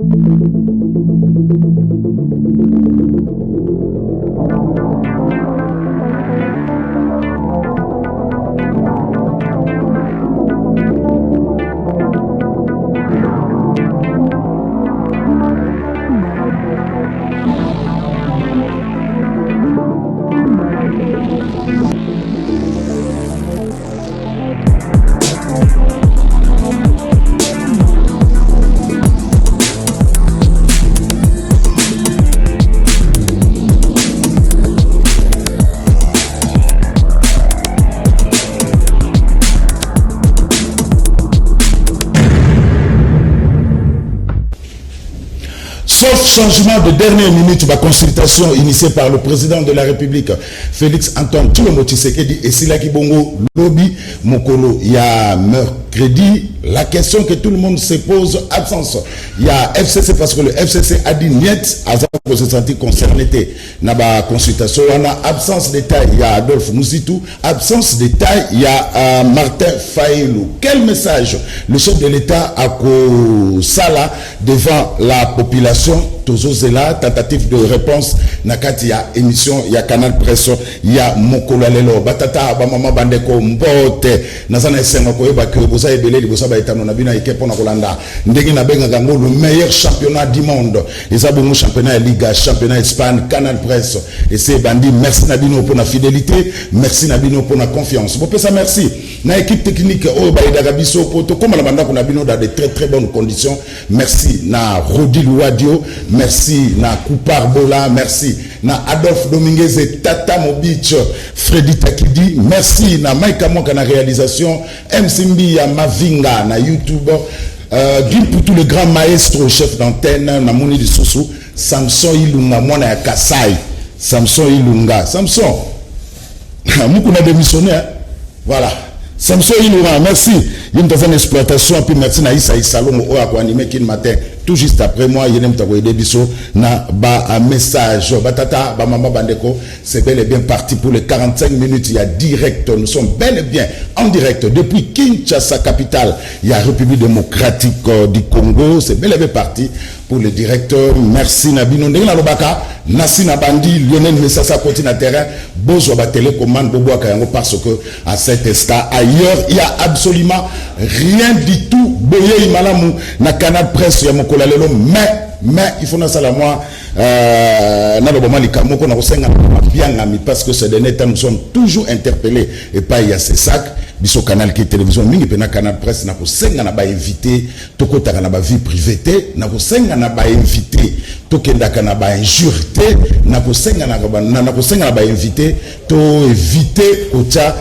Sauf changement de dernière minute, la consultation initiée par le président de la République, Félix Antoine Tshilombo Tshisekedi, et Sila Kibongo Lobby Mokolo. Il y a mercredi, la question que tout le monde se pose, absence. Il y a FCC parce que le FCC a dit niet, à se sentir concerné. Naba consultation, on a absence de taille, il y a Adolphe Mouzitou, absence de taille, il y a Martin Faïlou. Quel message le chef de l'État a qu'au Sala devant la population? Tozozela, tentative de réponse, nakati ya émission, ya Canal Presse, ya Mokolo Lelo, batata, bamama bandeko, mbote, nazana esenga koyeba que boza ebele, boza baetano nabina ekepo na Kolanda, ndenge na benga gango, le meilleur championnat du monde, ezabongo championnat de Liga, championnat Espagne, Canal Presse, et c'est bandi, merci Nabino pour la fidélité, merci Nabino pour la confiance. Bon, ça merci. Na équipe technique, oh, Baïdagabiso, poto, comme la banda qu'on a bino dans de très très bonnes conditions, merci na Rodi Louadio, merci na Koupar Bola, merci na Adolphe Dominguez et Tata Mobich, Freddy Takidi, merci na Mike Amonka na réalisation, MCMB ya Mavinga na YouTube, Guy Poutou le grand maestro, chef d'antenne, na Moni de Sousou, Samson Ilunga, moi na Kasai, Samson Ilunga, Samson, Moukouna démissionné, hein? Voilà. Samson Ilunga, merci. Il y a une exploitation, puis merci na Issa Salom au animé qui matin. Tout juste après moi, il y a un biso na ba un message. Batata, ba mama bandeko, c'est bel et bien parti pour les 45 minutes. Il y a direct, nous sommes bel et bien en direct depuis Kinshasa, capitale. Il y a République démocratique du Congo. C'est bel et bien parti pour le directeur. Merci Nabino. Ndena Lobaka, Nassina Bandi, Lionel Messassa continue à terrain. Bozo ba télécommande Bobo Akayango parce que à cet instant ailleurs, il y a absolument rien du tout. Boye Imalamu na Canal Presse ya Mokolo Lelo, mais il faut na sala moi na loboma likamoko na kosenga bien ngami parce que ces derniers temps nous sommes toujours interpellés et pas il y a ces sacs biso canal qui télévision mingi pe na Canal Presse na kosenga na ba invité tokotaka na ba vie privée na kosenga na ba invité tokendaka na ba injurité na kosenga na kosenga na ba invité to éviter kocha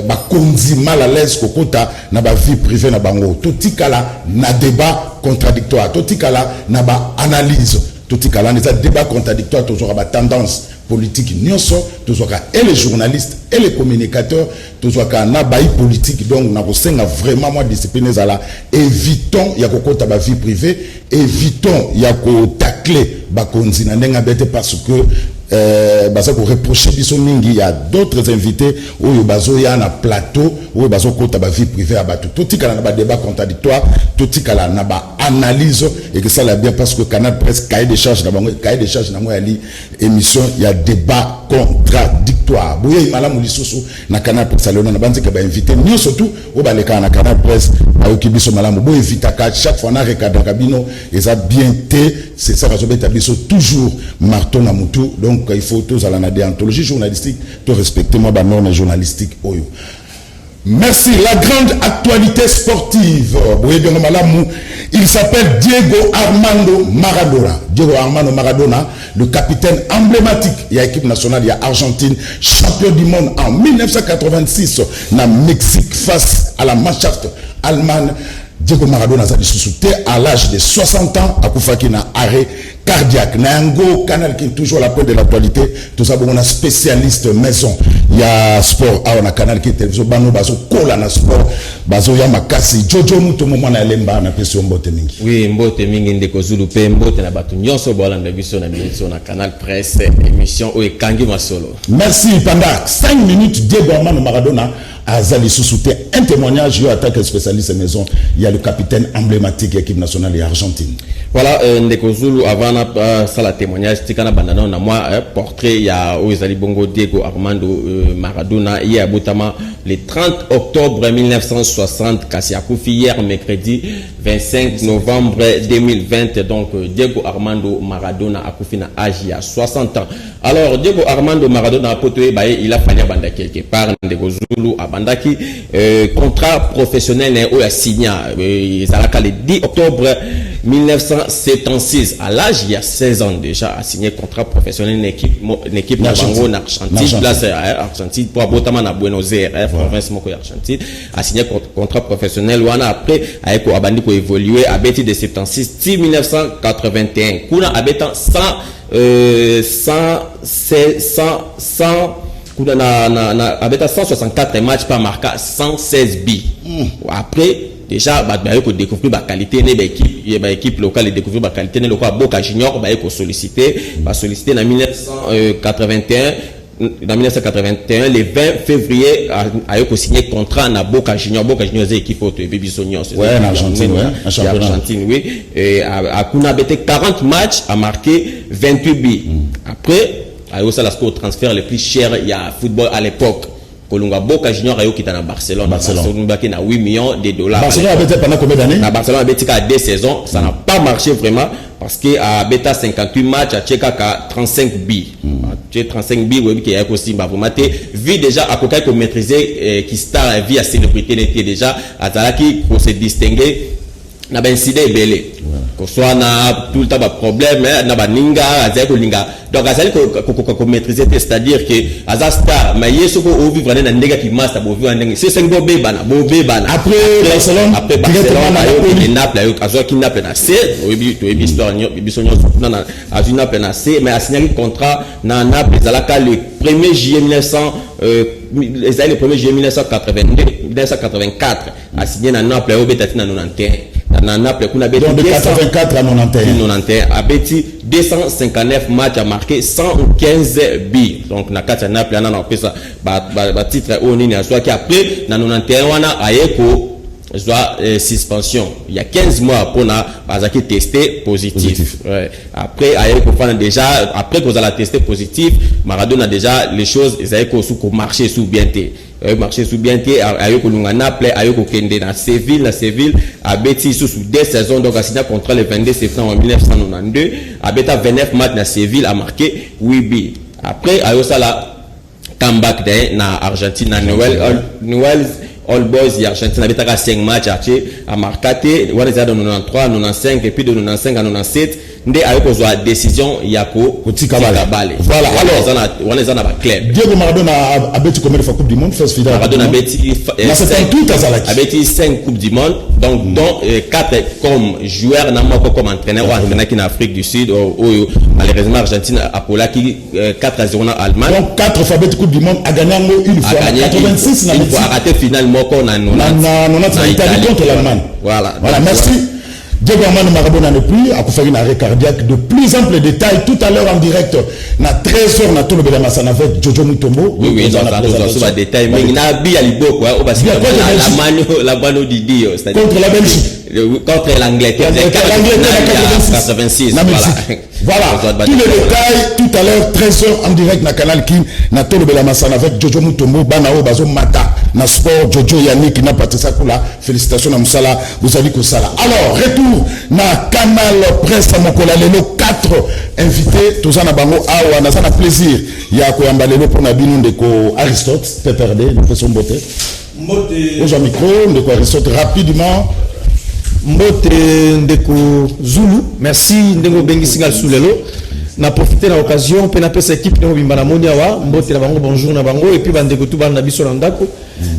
ba konzi mal à l'aise kokota na ba vie privée na bango totikala na débat contradictoire totikala na ba analyse totikala na débat contradictoire toujours ba tendance politique nyonso toujours et les journalistes et les communicateurs toujours na baï politique donc na kosenga vraiment moi discipliné zala évitons ya kokota ba vie privée évitons ya ko tacler ba konzi na ndenga bete parce que baza ko reprocher biso mingi il y a d'autres invités oyo bazo ya na plateau oyo bazo kota ba vie privée abatu totikala na ba débat contradictoire totikala na ba analyse et que ça l'a bien parce que Canal Presse cahier de charge na bango cahier de charge na moi ali émission il y a débat contradictoire boye malamu lisusu na Canal Presse alona na banze ke ba invité nyo surtout o ba leka na Canal Presse ayoki biso malamu boye invitaka chaque fois na recadre kabino et ça bien té c'est ça raison biso toujours marteau na mutu donc il faut tous à la déontologie journalistique to respecter moi ba norme journalistique oyo. Merci. La grande actualité sportive. Il s'appelle Diego Armando Maradona. Diego Armando Maradona, le capitaine emblématique. Il y a l'équipe nationale, il y a Argentine, champion du monde en 1986, na Mexique face à la Mannschaft allemande. Diego Maradona a été à l'âge de 60 ans, à Koufaki na arrêt cardiaque. Nango canal qui est toujours la pointe de l'actualité. Tout ça, on a spécialiste maison. Il y a sport, on a canal qui est télévision. Bano bazo kola na sport. Bazo ya makasi. Jojo muto moment na lemba na question mbote mingi. Oui, mbote mingi ndeko zulu pe mbote na batu nyonso bola na biso na biso na Canal Presse émission o ekangi masolo. Merci pendant 5 minutes Diego Armando Maradona Azali sous-souté un témoignage, je attaque spécialiste maison. Il y a le capitaine emblématique de l'équipe nationale et argentine. Voilà, Ndeko Zulu, avant ça la témoignage, c'était quand on a moi portrait, il y a Oezali Bongo Diego Armando Maradona, hier à Boutama, le 30 octobre 1960, Kassiakoufi, hier mercredi 25 novembre 2020, donc Diego Armando Maradona a Koufi na âge il y a 60 ans. Alors, Diego Armando Maradona a poté, il a fallu à quelque part, Ndeko Zulu à Bandaki, contrat professionnel, il a signé, il a le 10 octobre 1976, à l'âge, il y a 16 ans déjà, a signé contrat professionnel une équipe en Argentine, place Argentine, pour Botama à Buenos Aires, province Moko Argentine, a signé contrat professionnel, ou après, avec Abandi pour évoluer, à Betty de 76, 1981, Kuna a Betty 164 matchs par marqué 116 buts. Après, déjà, il faut découvrir la qualité de l'équipe locale et découvrir la qualité de l'équipe Boca Junior, il faut solliciter en 1981. Dans 1981, le 20 février, a signé contrat na Boca Junior. Boca Junior, c'est l'équipe de Bibisonio. Ouais, en Argentine, ouais. En Argentine, oui. Et à Kunabete, 40 matchs, a marqué 28 buts. Après, a eu ça la score transfert le plus cher, il y a football à l'époque. Kolunga Boca Junior a eu qui était à Barcelone. Barcelone a 8 millions de dollars. Barcelone a été pendant combien d'années? Barcelone a été à 2 saisons. Ça n'a pas marché vraiment. Parce que à Beta 58 matchs, à Tcheka 35 buts. 35 buts, oui, qui est aussi, vu déjà, à côté qu'on maîtrisait, qui star, vie à célébrité, n'était déjà, à Talaki, pour se distinguer, n'a pas incidé belé. Que soit na tout le temps problème, n'a pas ninga, azeko linga. Donc azali ko maîtriser, c'est-à-dire que azasta, mais yeso ko ovi vraiment na ndega ki master bo vi ndenge. C'est 5 bobé bana. Après Barcelone, ayo Naples, ayo azo ki Naples na C, obi to ebi histoire bisonyo na azu Naples na C, mais a signé contrat na Naples alaka le 1er juillet 1984 a signé na Naples au betati na 91. Na Naples kuna beti de 84 à 91 a beti 259 matchs a marqué 115 buts. Donc na kati Naples na pesa ba titre au nini aswa ki après na 91 wana ayeko soit suspension il y a 15 mois pour na bazaki testé positif. Ouais. Après ayeko fana déjà après qu'on a testé positif, Maradona déjà les choses ils ayeko sous marché sous bien té. Marché sous bien té ayeko lunga Naples ayeko kende na Séville a beti sous 2 saisons donc a signé contrat le 22 septembre 1992 a beta 29 matchs na Séville a marqué 8 buts. Après ayo sala comeback na Argentine na Noël All Boys et Argentine a 5 matchs à marqué on est à 93 95 et puis de 95 à 97 ndé avec la décision yako Tikabale. Voilà, alors on est dans la club. Diego Maradona a bêti combien de fois Coupe du Monde? Maradona a bêti 5 Coupes du Monde, donc dont 4 comme joueur, comme entraîneur ou entraîneur qui en Afrique du Sud, malheureusement Argentine a pour là qui 4-0 en Allemagne. Donc 4 fois bêti Coupe du Monde a gagné une fois. 86 une fois raté finalement qu'on a 90 Italie contre l'Allemagne. Voilà, merci. Diego Armando Maradona n'est plus, a fait un arrêt cardiaque de plus ample détail tout à l'heure en direct. Na 13h, na tout le bédamassana avec Jojo Mutombo. Oui, on a sur les détails. Mais il y a bien l'Ibo, quoi. La mano Didi. Contre la Belgique. Contre l'Angleterre. 86. Voilà. Tous les détails tout à l'heure, 13h en direct na Canal King, na tout le bédamassana avec Jojo Mutombo, Banao, Bazo Mata, na sport, Jojo Yannick, na Patricia Kula. Félicitations à Moussala, vous avez Koussala. Alors, retour na Canal Presse à Mokola, les 4 invités, tous en abango, awa, na sana plaisir. Il y a quoi embalé pour Nabino de Aristote, PPRD, de façon beauté. Aux micro, de Aristote, rapidement. Mbote ndeko Zulu, merci ndeko bengi singal sulelo. Na profiter de l'occasion pour napesa équipe de Bimbana Moniawa, mbote na bango bonjour na bango et puis bandeko tout bana biso ndako.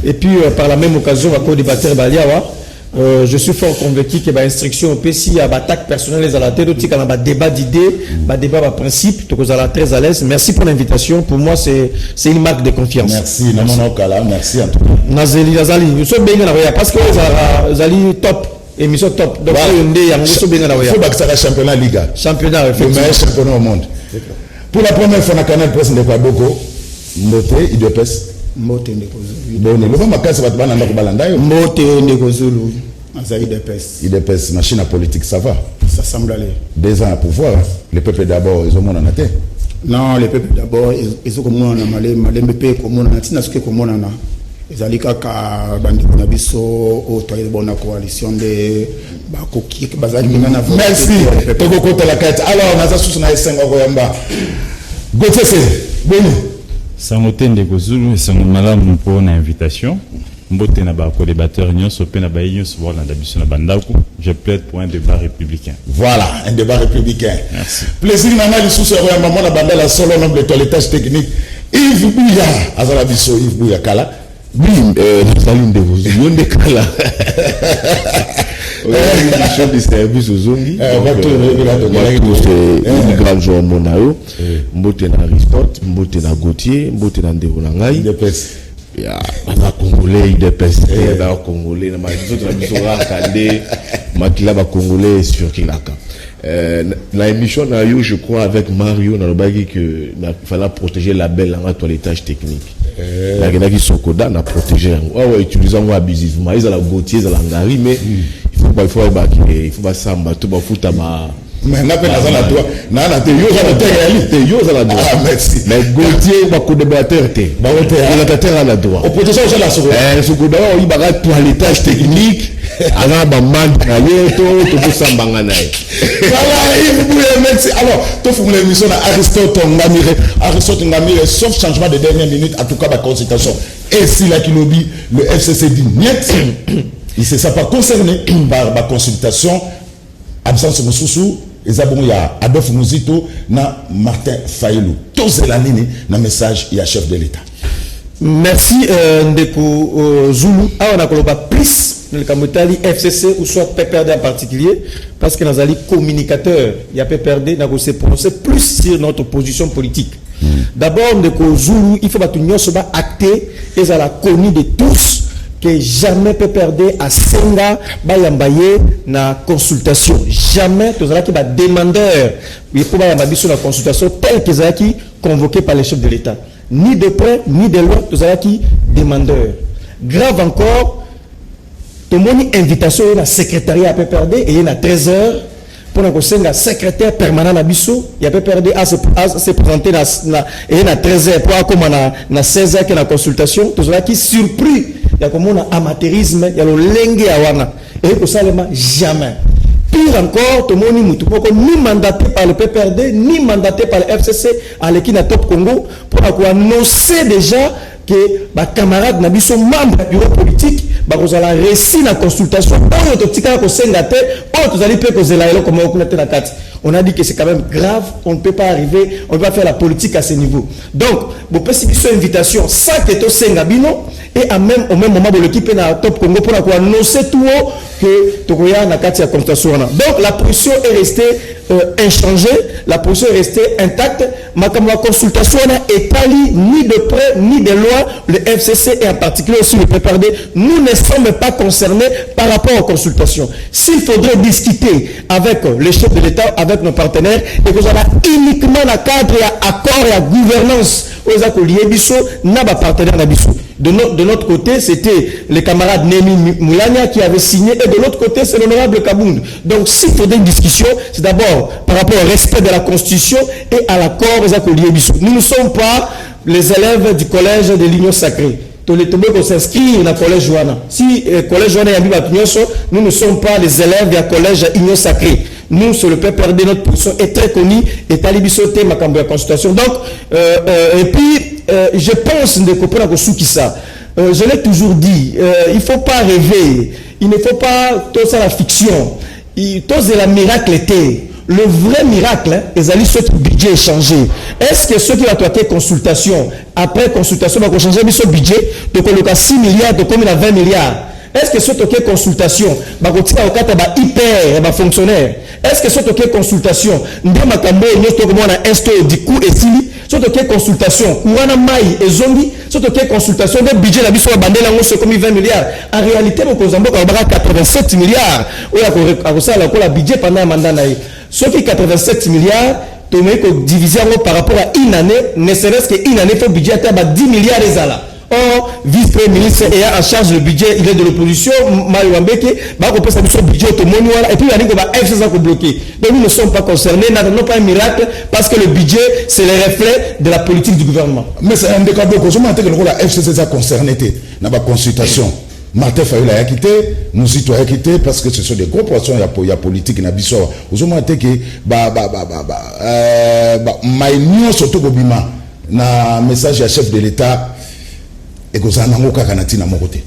Et puis par la même occasion va co-débattre Baliawa. Je suis fort convaincu que l'instruction au PCI a attaque personnelle à la tête, aussi quand on a débat d'idées, débat de principe, donc vous allez très à l'aise. Merci pour l'invitation. Pour moi, c'est une marque de confiance. Merci, merci en tout cas. Nazali, nous sommes bien là, parce que vous allez top. Émission top. Donc, il faut que ça championnat Liga. Championnat, le meilleur championnat au monde. Pour la première fois, on a Canal Presse de Kwaboko, Mbote, Idepes. Mbote Ndeko Zulu. Bon, le moment que ça va te balanda ko balanda yo. Mbote Ndeko Zulu. IDPS, machine à politique, ça va. Ça semble aller. 2 ans à pouvoir, hein. Les peuples d'abord, ils ont mon anaté. Non, les peuples d'abord, ils ont comme on a malé BP comme on a tina ce que comme on a. Ils allaient qu'à bandi kunabiso au toit de bonne coalition de bakoki bazali ngana. Merci. Toko kota la carte. Alors, on a ça sous na esengo koyamba. Gauthier c'est bon. Sangotende Gozulu et sango malamu pour une invitation. Mbote na ba co-débatteur nyonso pe na ba nyonso bona da biso na bandako. Je plaide pour un débat républicain. Voilà, un débat républicain. Merci. Plaisir nana li sous koyamba mona bandala solo nombre de toilettage technique. Yves Bouya, azala biso Yves Bouya kala. Oui, Saline de vous, on est là. Chef de service aux Zongi. C'est une grande joie mon ayo. Mbote na Aristote, mbote na Gauthier, mbote na Ndeko na ngai. Ya, na Congolais, IDPS, na Congolais, na mazoto na bisora kande, makila ba Congolais sur Kilaka. La émission na yo, je crois avec Mario na lobaki que il fallait protéger la belle en toilettage technique. La gena qui sokoda na protéger. Ouais, utilisant abusivement, ils la Gauthier, ils la ngari mais il faut pas samba tout ba futa ma mais n'a pas dans la droit na na te yo za la réalité yo za la droit. Ah merci. Mais Gauthier ba co-débatteur te ba la terre à la droit. Au protection ça la sokoda. Sokoda il ba toilettage technique ala ba man na yo to samba ngana. Voilà, Yves Bouya, merci. Alors, tu fais une émission à Aristote Ngamire, sauf changement de dernière minute, en tout cas, la consultation. Et si la Kilobi, le FCC dit niet, il ne s'est pas concerné par la consultation, absence de Moussoussou, et il y a Adolphe Mouzito, na Martin Fayoulou. Tous les années, na message, il y a chef de l'État. Merci Ndeko Zulu. On a plus le Kamotali FCC ou soit PPRD en particulier parce que nous avons communicateur. Il y a PPRD, nous se prononcer plus sur notre position politique. D'abord, Ndeko Zulu, il faut que nous soyons actés et ça la connu de tous que jamais PPRD à Senga bayambaye na consultation. Jamais tous qui va demandeur. Il faut bayambaye sur la consultation telle que ça qui convoqué par les chefs de l'État. Ni de près, ni de loin, tous qui demandeur. Grave encore, tout le monde invitation à la secrétariat à PPRD et il y a 13 heures pour le secrétaire permanent à Bissau. Il y a PPRD à se présenter et il y a 13 heures pour comme on a 16 heures que la consultation. Tous qui surpris, il y a comme un amateurisme, il y a le lengue à wana. Et pour ça, jamais. Pire encore, tout le monde ni mandaté par le PPRD, ni mandaté par le FCC à l'équipe de Top Congo pour annoncer déjà que les camarades sont membres du bureau politique, vous allez réussir la consultation, on a dit que c'est quand même grave, on ne peut pas arriver, on ne peut pas faire la politique à ce niveau. Donc, vous pouvez une invitation sans que tu aies Bino et au même moment, l'équipe est Top Congo pour annoncer tout haut que tu as la consultation. Donc, la position est restée inchangée, la position est restée intacte. Ma consultation n'est pas ni de près ni de loin. Le FCC et en particulier aussi le PPRD, nous ne sommes pas concernés par rapport aux consultations. S'il faudrait discuter avec les chefs de l'État, avec nos partenaires, et que nous avons uniquement la cadre et accord et la gouvernance n'a pas partenaire. De notre côté, c'était les camarades Némi Moulania qui avaient signé, et de l'autre côté, c'est l'honorable Kabound. Donc, s'il faudrait une discussion, c'est d'abord par rapport au respect de la Constitution et à l'accord. Nous ne sommes pas les élèves du collège de l'Union Sacrée. Tous les tombés qu'on s'inscrit dans le collège Joana. Si le collège Joana est nous ne sommes pas les élèves du collège Union Sacrée. Nous, sur le PPRD, notre position est très connue et Talibisoté, ma cambre de consultation. Donc, et puis, je pense de comprendre que ça. Je l'ai toujours dit, il ne faut pas rêver, il ne faut pas tout ça la fiction, tout c'est la miracle était. Le vrai miracle, les alliés, ce budget est changé. Est-ce que ceux qui ont traité consultation, après consultation, vont changer ce budget, de coloquer 6 milliards, de combien à 20 milliards? Est-ce que ce toquet consultation, va continuer à être hyper, fonctionnaire? Est-ce que ce toquet consultation, nous avons instauré du coup et si, ce toquet consultation, ou on a maille et zombie, ce toquet consultation, le budget la biso bandé là, c'est comme 20 milliards. En réalité, nous avons 87 milliards. Ou la budget pendant un mandat. Ce qui est 87 milliards, tu mets que diviser par rapport à une année, ne serait-ce qu'une année, il faut budget à 10 milliards et là. Or, vice-premier ministre est en charge du budget, il est de l'opposition, Mario Wambeke, bah, on peut savoir son budget au monde, et puis il a dit qu'on va FCC bloqué. Donc nous ne sommes pas concernés, n'attendons pas un miracle, parce que le budget, c'est le reflet de la politique du gouvernement. Mais c'est un décalage, je m'entends que la FCC a concerné, dans la consultation. Martin Fayol a quitté, nous citoyens a quitté, parce que ce sont des gros poissons, il y a politique, il y a bissor. Vous m'entendez que, maïnion surtout Bobima, na message à chef de l'État, et que ça n'a pas de mon côté.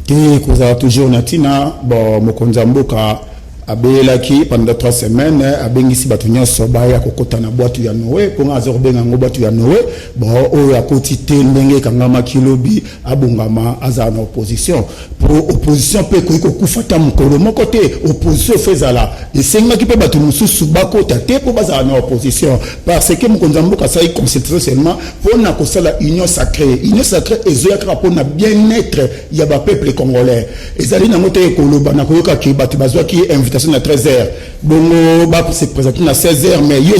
Que ça toujours natina, bon, Mokonzamboka, abelaki pendant 3 semaines, abengisi batunya soba ya kokota na boîte ya Noé, pour azorbenga ngo boîte ya Noé, bon, o ya kotite ndenge kangama kilobi, abungama azana opposition. Pour opposition pe ko kufata mukolo moko te, opposition fezala. Et senga ki pe batu mususu bakota te pour bazana opposition. Parce que Mokonzamboka ça y considère seulement pour na kosala union sacrée. Union sacrée ezoya pour na bien-être ya ba peuple congolais. Ezali na moto ekoloba na koyoka ki batu bazwa ki invitation à 13h. Bongo ba se présenter à 16h, mais il y a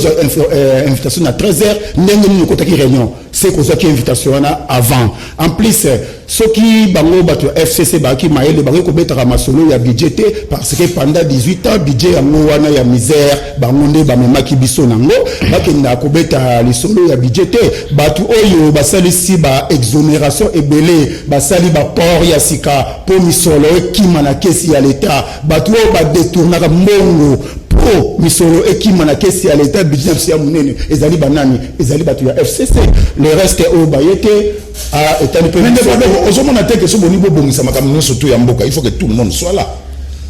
invitation à 13h. N'engue nous côté qui réunion. C'est quoi qui invitation avant. En plus, ceux qui bango batu FCC ba qui maël bango ko betara masolo ya budgété parce que pendant 18 ans budget ya wana ya misère bangonde ba mema ki biso nango ba kenda ko beta li solo ya budgété batu oyo ba salisi ba exonération ebelé ba sali ba port ya sika po misolo ekima na kesi ya l'état batu oyo ba détourna mbongo po misolo ekima na kesi ya l'état budget ya munene ezali banani ezali batu ya FCC le reste au bayete à état de mais surtout il faut que tout le monde soit là.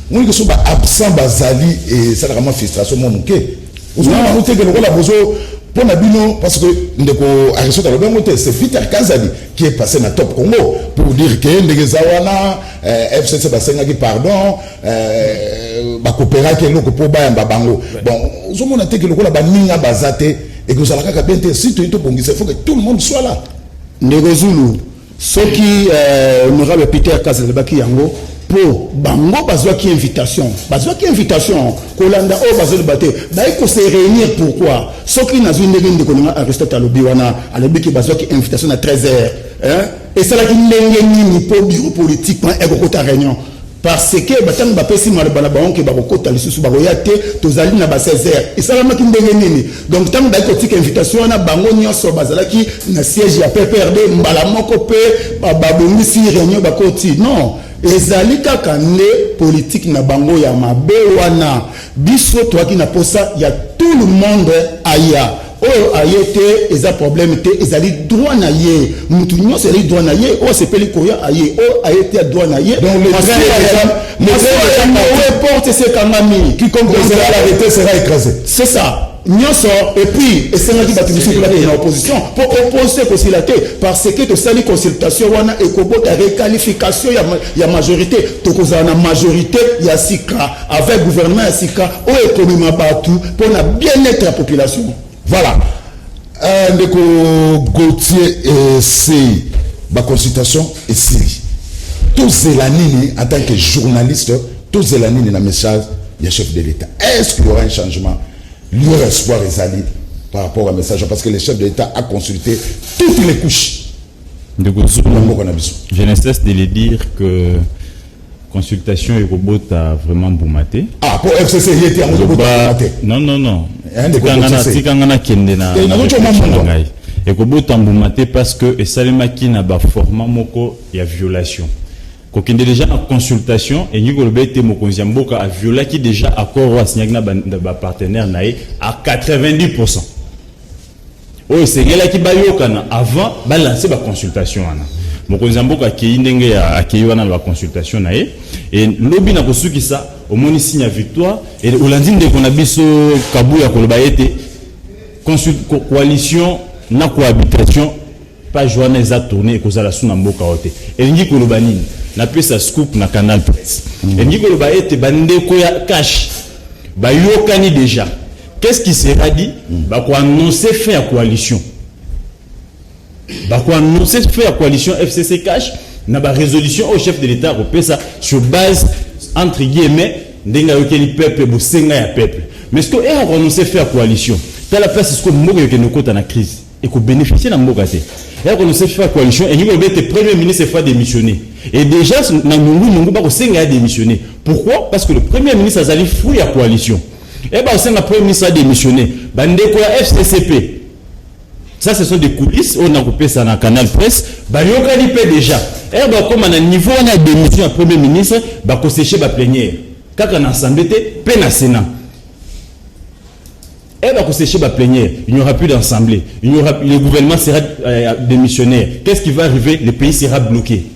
Nous que soit absent bazali et ça vraiment frustration mon muké. Nous que le bozo pour Nabino parce que ndeko Aristote le bengote c'est Peter Kazali qui est passé na Top Congo pour dire que ndegezawana FCC basenga qui pardon ba coopérer que loko po ba bango. Bon, nous on a que le ba ninga bazate et que ça la ka bien si tout il faut que tout le monde soit là. Negozulu ceux qui honorable Peter Kazali baki yango pour bango bazwa ki invitation kolanda o bazoli baté ba ko se réunir pourquoi ceux qui na zone ndenge ndeko Aristote alobi wana alobi ki bazwa ki invitation à 13h hein et ça la ki ndenge nini pour bureau politique point e ko ta réunion parce que batang ba pesi mal bana ba onke ba ko kota lisusu ba koyate tozali na ba 16h et ça la maki ndenge nini donc tant ba ko tika invitation na bango nyonso bazalaki na siège ya PPRD mbala moko pe ba bongisi réunion ba koti non ezali kaka nde politique na bango ya mabe wana biso toaki na posa ya tout le monde aya oyo ayete eza problème te ezali droit na ye mutu nyonso ezali droit na ye o sepeli koya aye o ayete droit na ye donc le train porte ce kangami quiconque osera l'arrêter sera écrasé c'est ça. Nyonso et puis et c'est là qui va te la opposition pour opposer consulter parce que to sali consultation wana et kobota requalification ya majorité to kozana majorité ya sika avec gouvernement ya sika o économie batu pour na bien-être la population. Voilà. Ndeko Gauthier c'est ba consultation et Syrie. Tous Zelanini en tant que journaliste, tous Zelanini na message du chef de l'État. Est-ce qu'il y aura un changement? Leur espoir est allé par rapport au message parce que le chef de l'État a consulté toutes les couches. Je ne cesse de le dire que consultation et robot a vraiment boumaté. Ah, pour FCC, il était en robot. Non. Et robot a boumaté parce que et Salema qui n'a pas format moko il y a violation. Quand il y a déjà en consultation, et Nico Lobete Mokonziamboka a violé qui déjà accord à signer avec partenaire à 90%. Oh, c'est là qui bayokana avant de lancer la consultation. Mokonziamboka qui a accueilli la consultation et lobby n'a pas su qui ça au moins signe à victoire et au lundi de qu'on a biso Kabouya Kolobaete coalition na cohabitation pas joindre les tourner et cause la sous Namboka ote et Nico Lobanine na pesa scoop na Canal Presse et Nico Lobaete bande koya cash ba yokani déjà qu'est-ce qui sera dit ba ko annoncer fin à coalition FCC cash na ba résolution au chef de l'État au pesa sur base entre guillemets ndenga yokeli peuple bo senga ya peuple mais ce que est annoncer faire coalition ta la place ce que moko yokene kota na crise et ko bénéficier na mboka te et qu'on sait faire coalition et nous le premier ministre fois démissionné. Et déjà Nungu ba ko senga démissionné. Pourquoi? Parce que le premier ministre a allé fouiller la coalition. Et bah c'est le premier ministre a démissionné. Bandeko la FCCP. Ça, ce sont des coulisses. On a coupé ça dans le canal presse. Bah, il y a déjà. Et bah, comme on a niveau, on a démission à premier ministre, bah, qu'on séché la plénière. Quand on a assemblé, peine à Sénat. Et bah, qu'on séché la plénière. Il n'y aura plus d'assemblée. Le gouvernement sera démissionnaire. Qu'est-ce qui va arriver? Le pays sera bloqué.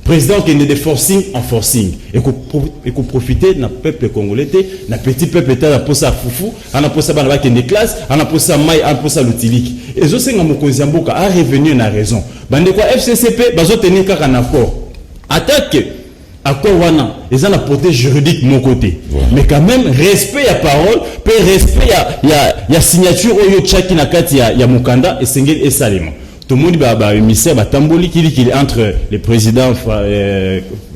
Président qui est de forcing en forcing et qu'on profiter de peuple congolais, de petit peuple état pour ça foufou, on a pour ça banaba qui est classe, on a pour ça maï, on a pour ça l'utilique. Et je sais que mon cousin Mboka a revenu na raison. Bande quoi FCCP, bazo tenir qu'un accord. Attaque accord wana, ils ont la portée juridique de mon côté. Mais quand même respect à parole, peu respect ya signature oyo chaki na kati ya mukanda et sengel et salima. Tout le monde va émissaire Tamboli qui est entre le président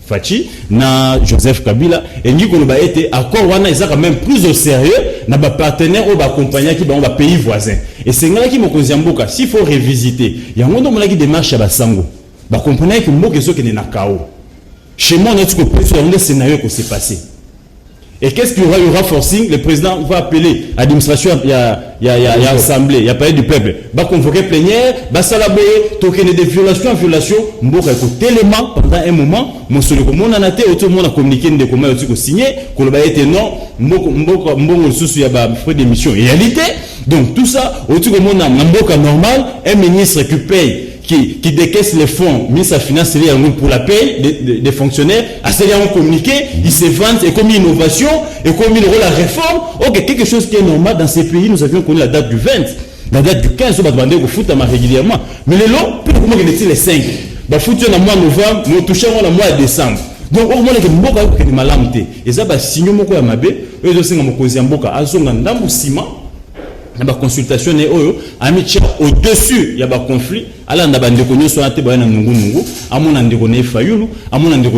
Fachi na Joseph Kabila et nous qu'on va être accord wana ils ont quand même plus au sérieux na ba partenaire ou ba compagnie qui va pays voisin et c'est là qui me conseille Mboka s'il faut révisiter il y a un monde qui démarche à Basango ba compagnie qui Mboka qui est na KO chez moi on a tout compris sur un scénario qui s'est passé. Et qu'est-ce qu'il y aura forcing? Le président va appeler à l'administration, il y a assemblée, il y a parlé du peuple. Va convoquer plénière, va salaboyer, toquer des violations en violation. Mboka est tellement pendant un moment, mon seul comme on en a été, tout le monde a communiqué des comment il signé, qu'on va être non, Mboka sous y a ba frais d'émission. Réalité. Donc tout ça, autour de monde Mboka normal, un ministre qui paye. Qui décaisse les fonds, mis sa finance pour la paye des fonctionnaires, à cela on communiqué, ils se vendent, et comme innovation, et comme il la réforme, ok, quelque chose qui est normal dans ces pays, nous avions connu la date du 20, la date du 15, on va demander au foot régulièrement. Mais les lots, comment il est les 5? Bah, foot, on a mois novembre, nous touchons le mois de décembre. Donc, au moins, les gens qui ont des malamités. Et ça, bah, si nous avons un peu, eux, ils ont un ciment. Il y a des consultations au-dessus, il y a des conflits. Alors, il y a des conflits sur la table, il y a des conflits,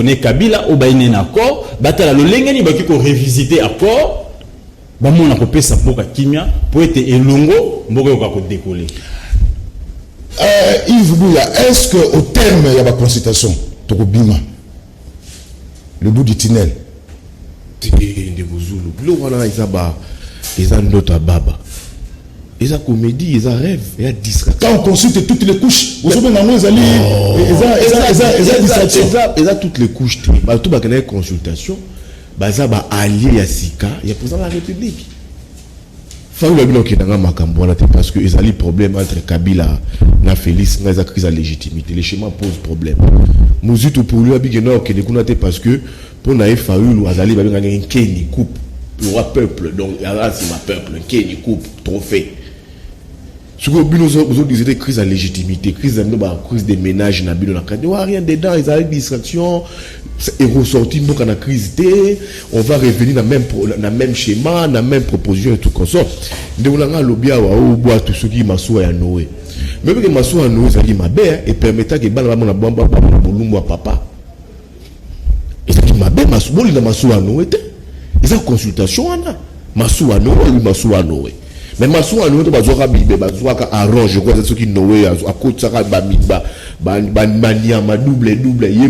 il y a Kabila, il y a un accord, il y a des révisiter l'accord, il y a des Kimia pour être élongo, il y a des décoller. Yves Bouya, est-ce qu'au terme, il y a des consultations, le bout du tunnel? Ils ont d'autres baba. Ils ont comédie, ils ont rêve, ils ont distraction. Quand on consulte toutes les couches, vous savez, ils ont toutes les couches. Tout le monde a une consultation. Ils ont allié à Sika, il y a le président de la République. Il faut que parce qu'ils ont des problèmes entre Kabila et Félix, ils ont crise de légitimité. Les schémas posent problème. Nous sommes pour lui, parce que pour nous, Fayoulou, ils ont une coupe. Le roi peuple, donc c'est ma peuple, qui est coupe, trophée. Ce que nous avons dit, crise de légitimité, crise de ménage, il n'y a rien dedans, ils ont une distraction, et ressorti, donc on a crise, on va revenir dans le même schéma, dans la même proposition et tout comme ça. Nous avons lobby à boire tout ce qui m'a souhaité à Noé. Même que m'a souhaité à Noé, ça dit ma belle, et permettant que mon papa. Et ça dit ma belle, m'a souhaité à Noé. Ils ont consultation, Masou à Noé. Mais Masou à Noé, tu vas arrange, je crois, c'est ce qui Noé, à côté de ça, double, il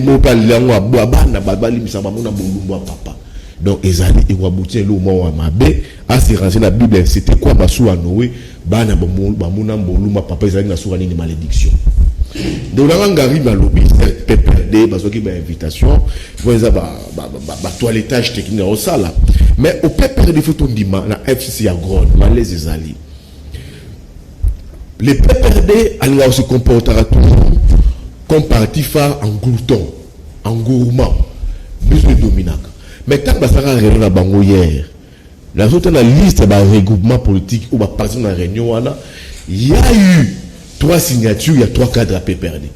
m'a pas l'angle à boire, papa. Donc, ils allaient, ils vont aboutir le moment à ma baie, à se renseigner la Bible, c'était quoi Masou à Noé, papa, ils allaient sur une malédiction. Donc, là, on arrive à l'objet, PPRD, parce qu'il y a une invitation, il y a un toilettage technique au salle. Mais au PPRD, il faut qu'on dise, la FCC a gros, malaise des alliés. Les PPRD, ils se comportera toujours comme parti phare en glouton, en gourmand, plus de dominac. Mais quand on a réuni la bango hier, la liste de regroupement politique ou parti dans la réunion, il y a eu 3 signatures, il y a 3 cadres à PPRD.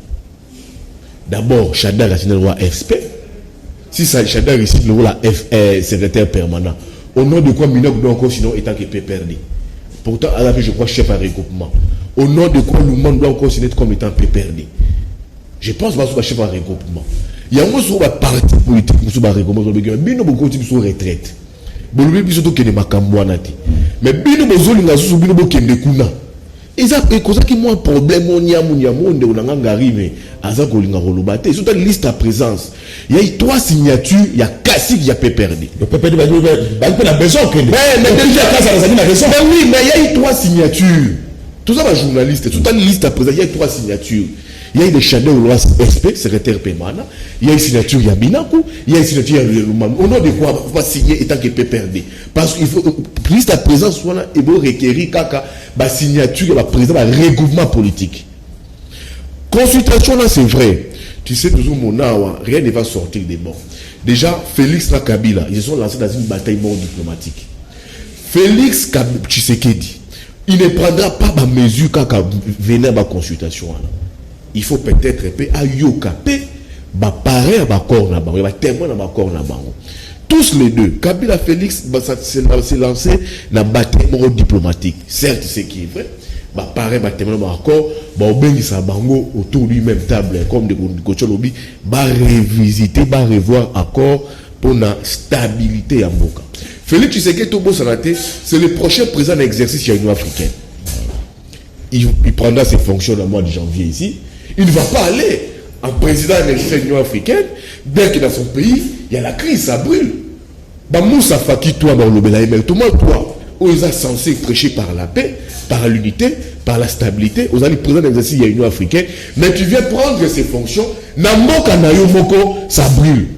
D'abord, Chadar a signé le roi FSP. Si Chadar a signé le roi secrétaire permanent, au nom de quoi Minok doit encore sinon étant que PPRD. Pourtant, à la fin, je crois chef à regroupement. Au nom de quoi le monde doit encore signer comme étant PPRD. Je pense que c'est chef à regroupement. Il y a un parti politique qui est regroupement. Bino beaucoup de sont retraite. Bolobé biso to kene makambo anati. Mais bino bozoli ngasu bino bokende kuna. Et cause qui moi problème on y a monde on a ngari mais aza kolinga kolobate surtout liste à présence il y a 3 signatures il y a classique il y a PPRD le PPRD va la besoin que mais déjà oui mais il y a 3 signatures tout ça va journaliste tout une liste à présence il y a 3 signatures il y a des Chanel au SP secrétaire Pemana il y a une signature Yabinaku il y a une signature Yalumam au nom de quoi va signer étant que PPRD parce qu'il faut liste à présence soit et bon requérir kaka ba signature va président ba regroupement politique consultation là c'est vrai tu sais toujours mon awa rien ne va sortir des bons déjà Félix na Kabila ils se sont lancés dans une bataille mort diplomatique Félix Tshisekedi il ne prendra pas ma mesure kaka venir ba consultation là. Il faut peut-être à yoka ba paré ba corps na bango ba témoin na ba corps na bango tous les deux Kabila Félix s'est lancé dans bataille diplomatique certes c'est qui est vrai ba paré ba témoin ba corps ba obengi sa bango autour du même table comme de Kocholobi ba revisiter ba revoir accord pour la stabilité à Mboka Félix Tshisekedi Tobo Sanate c'est le prochain président d'exercice de l'Union africaine il prendra ses fonctions le mois de janvier ici. Il ne va pas aller en président de l'Union africaine dès que dans son pays, il y a la crise, ça brûle. Moussa Faki, toi, tout le monde, toi, où ils sont censés prêcher par la paix, par l'unité, par la stabilité, aux alliés président d'exercice de l'Union africaine, mais tu viens prendre ses fonctions, Namoka Nayo Moko, ça brûle.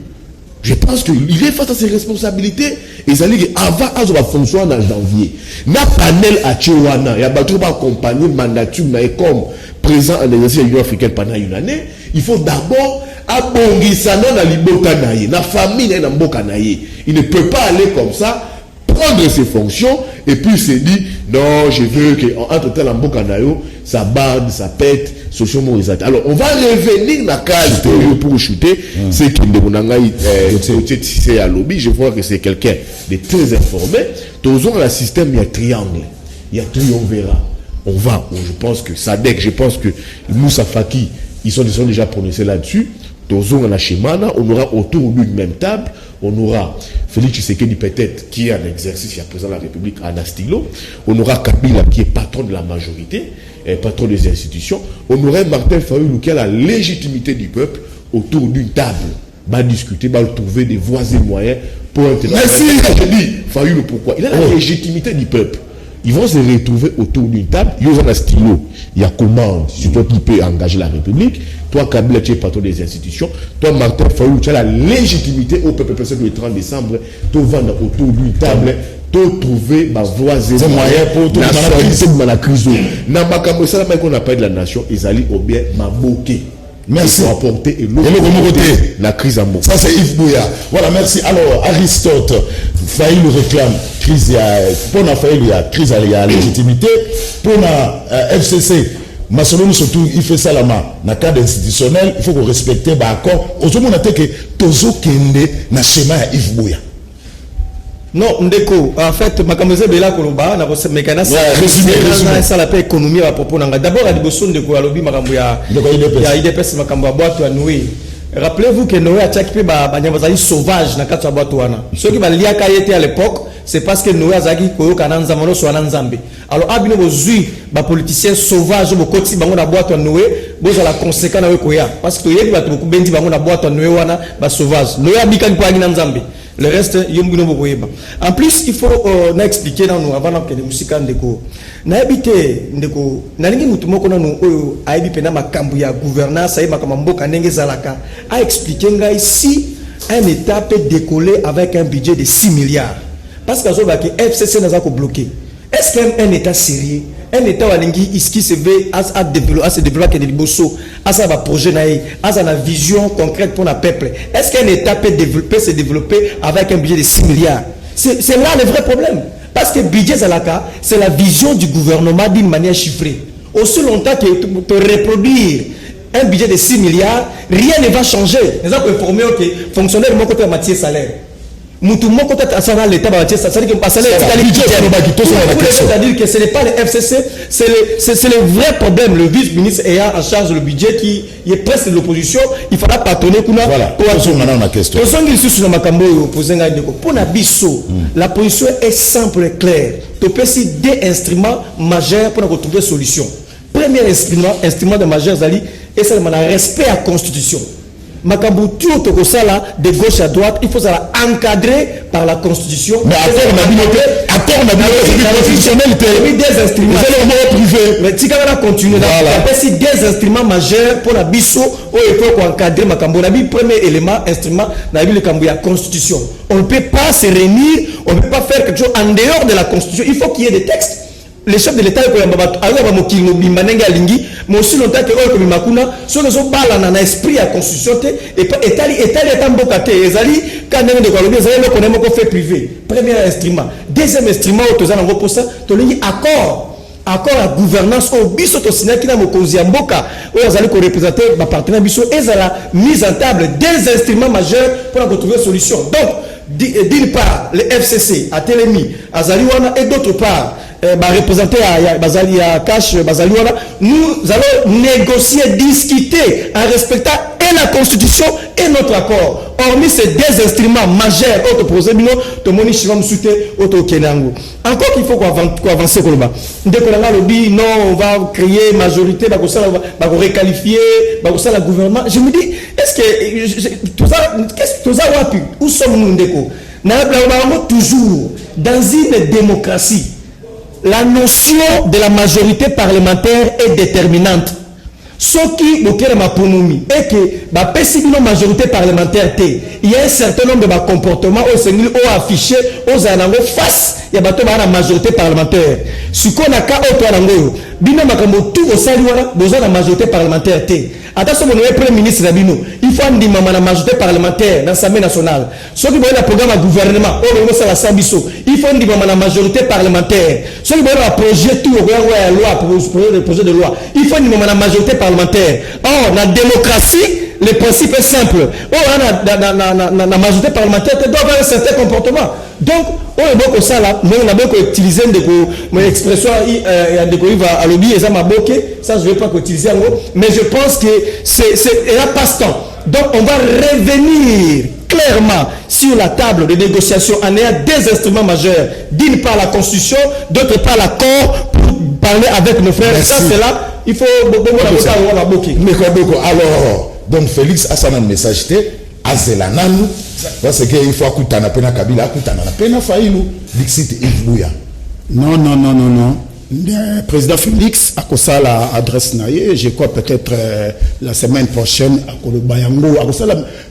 Je pense qu'il est face à ses responsabilités. Et ça dit qu'avant, il va fonctionner en janvier. Na panel à Tchewana, il y a battu par compagnie mandature, comme présent en exercice de l'Union africaine pendant une année. Il faut d'abord abongisano na libota naye, na famille na mboka naye. Il ne peut pas aller comme ça, prendre ses fonctions, et puis il se dit, non, je veux que, entre temps, la mboka nayo, ça barde, ça pète, socialement, alors, on va revenir dans la case pour chuter, c'est qu'il est à lobby, je vois que c'est quelqu'un de très informé. Toujours dans le système, il y a triangle, il y a triumvirat. On va, je pense que Sadek, je pense que Moussa Faki, ils sont déjà prononcés là-dessus. Toujours dans la Chemana, on aura autour d'une même table, on aura Félix Tshisekedi peut-être qui est en exercice, il y a président de la République en Astilo, on aura Kabila qui est patron de la majorité, patron des institutions, on aurait Martin Fayulu qui a la légitimité du peuple autour d'une table, va discuter, va trouver des voies et moyens pour intervenir. Merci. Je dis Fayulu pourquoi? Il a la légitimité du peuple. Ils vont se retrouver autour d'une table. Il y a un stylo, il y a commande sur toi qui peut engager la République. Toi, Kabila, tu es patron des institutions. Toi, Martin Fayulu, tu as la légitimité au peuple le 30 décembre. Tu vas autour d'une table. Tu trouver ma voix et moyens pour tout la crise. Dans ma camouflage, qu'on appelle de la nation, ils allaient au bien m'aboquer. Merci. Apporter et la crise en Mboka. Ça, c'est Yves Bouya. Voilà, merci. Alors, Aristote, Fayulu réclame crise, pour la Fayulu, il y a crise, il y a légitimité. Pour la FCC, Massoloni surtout, il fait ça là, dans le cadre institutionnel, il faut qu'on respecte l'accord. Aujourd'hui, on a dit que Tozo Kende, dans le schéma Yves Bouya. Non, Ndeko, en fait, ma caméra est là, Colomba, na bosse mécanisme. Résumé. Ça la paix économie à propos d'anga. D'abord, à Diboson de Koualobi, ma camboya. Il y a IDPS, ma camboya boîte à Noé. Rappelez-vous que Noé a tchakipé Banyamazali sauvage na katsa boîte ouana. Ce qui va lier à Kayete à l'époque, c'est parce que Noé a zagi koyo kananza mono so ananzambe. Alors, abino bozui, ba politicien sauvage, bo koti bango na boîte à Noé, boza la conséquence na koya. Parce que Toye, ba beaucoup bendi bango na boîte à Noé wana, ba sauvage. Noé a bikan kwa nzambe. Le reste, en plus, il faut expliquer dans nous avant que les musiques ndeko. Na habité ndeko, na lingi mutumoko na nous a habité na makambu ya gouvernance et makambo kanenge zalaka. A expliqué ngai si un État peut décoller avec un budget de 6 milliards. Parce que que FCC n'a pas bloqué. Est-ce qu'un État sérieux, un État qui se veut à se développer des bosso, à sa projet, à sa vision concrète pour le peuple, est-ce qu'un État peut se développer avec un budget de 6 milliards? C'est là le vrai problème. Parce que le budget Zalaka, c'est la vision du gouvernement d'une manière chiffrée. Aussi longtemps que tu reproduire un budget de 6 milliards, rien ne va changer. Nous avons informé que fonctionnaire de mon côté en matière salaire. mutu moko tata asana l'état ba tiesa ça veut dire que passer c'est-à-dire que ce n'est pas le FCC, c'est le vrai problème. Le vice-ministre ayant en charge le budget qui est presque de l'opposition, il faudra patronner kuna pour maintenant ma question. Pour Nabiso, la position est simple et claire. Tu peux citer deux instruments majeurs pour retrouver solution. Premier instrument de majeur Zali et c'est le respect à la constitution. Makambu tout au sala de gauche à droite, il faut ça encadrer par la constitution. Mais accord constitutionnel, des instruments privés. Mais si on continue là, c'est des instruments majeurs pour la biso où il faut encadrer Makambu. La premier élément instrument la le Kambu la constitution. On ne peut pas se réunir, on ne peut pas faire quelque chose en dehors de la constitution. Il faut qu'il y ait des textes. Les chefs de l'État mais aussi longtemps que eux comme makuna sur les balles dans l'esprit à constitution et étali tambokate ezali quand même de quoi le ezali qu'on aime qu'on fait privé. Premier instrument. Deuxième instrument au tozana ngo pour ça to lingi accord à gouvernance au biso to sinaki na mokonzi ya mboka oyo azali ko représenter ba partenaire biso ezala mise en table des instruments majeurs pour trouver solution. Donc d'une part le FCC a Télémi azali wana et d'autre part représenté à Bazali à Cash Bazali wana nous allons négocier discuter en respectant et la constitution et notre accord. Hormis ces deux instruments majeurs auto projet bino to moni shima msute auto kenango. Encore qu'il faut qu'on avance comme ça. Dès qu'on a le dit non, on va créer majorité, va requalifier, va la gouvernement. Je me dis est-ce que tout ça qu'est-ce que tout ça wapi? Où sommes-nous ndeko? Na toujours dans une démocratie. La notion de la majorité parlementaire est déterminante. Ce qui est ma ponomi et que la majorité parlementaire, il y a un certain nombre de comportements au affiché aux anango face il y a la majorité parlementaire. Ce qu'on a qu'à autour bino makambo tout au salut besoin de la majorité parlementaire. Attention, mon premier ministre Rabino, il faut la majorité parlementaire dans l'Assemblée nationale. Ceux qui veulent le programme à gouvernement, il faut la majorité parlementaire. Ceux qui veulent le projet tout le projet de loi, il faut la majorité parlementaire. Or, la démocratie, le principe est simple. La majorité parlementaire doit avoir un certain comportement. Donc, on a beaucoup ça là, mais on a beaucoup utilisé mon expression à lobby et ça m'a bloqué. Ça, je ne vais pas utiliser en gros. Mais je pense que c'est un passe-temps. Donc, on va revenir clairement sur la table de négociation en ayant des instruments majeurs. D'une part la Constitution, d'autre part l'accord pour parler avec nos frères. Et ça, c'est là, il faut alors, donc Félix a un message azelananu parce que il faut akutana pena Kabila akutana na pena Fayulu dixit Ivuya. Non. Le président Félix a ça la adresse naie, je crois peut-être la semaine prochaine à Kolobayango a ça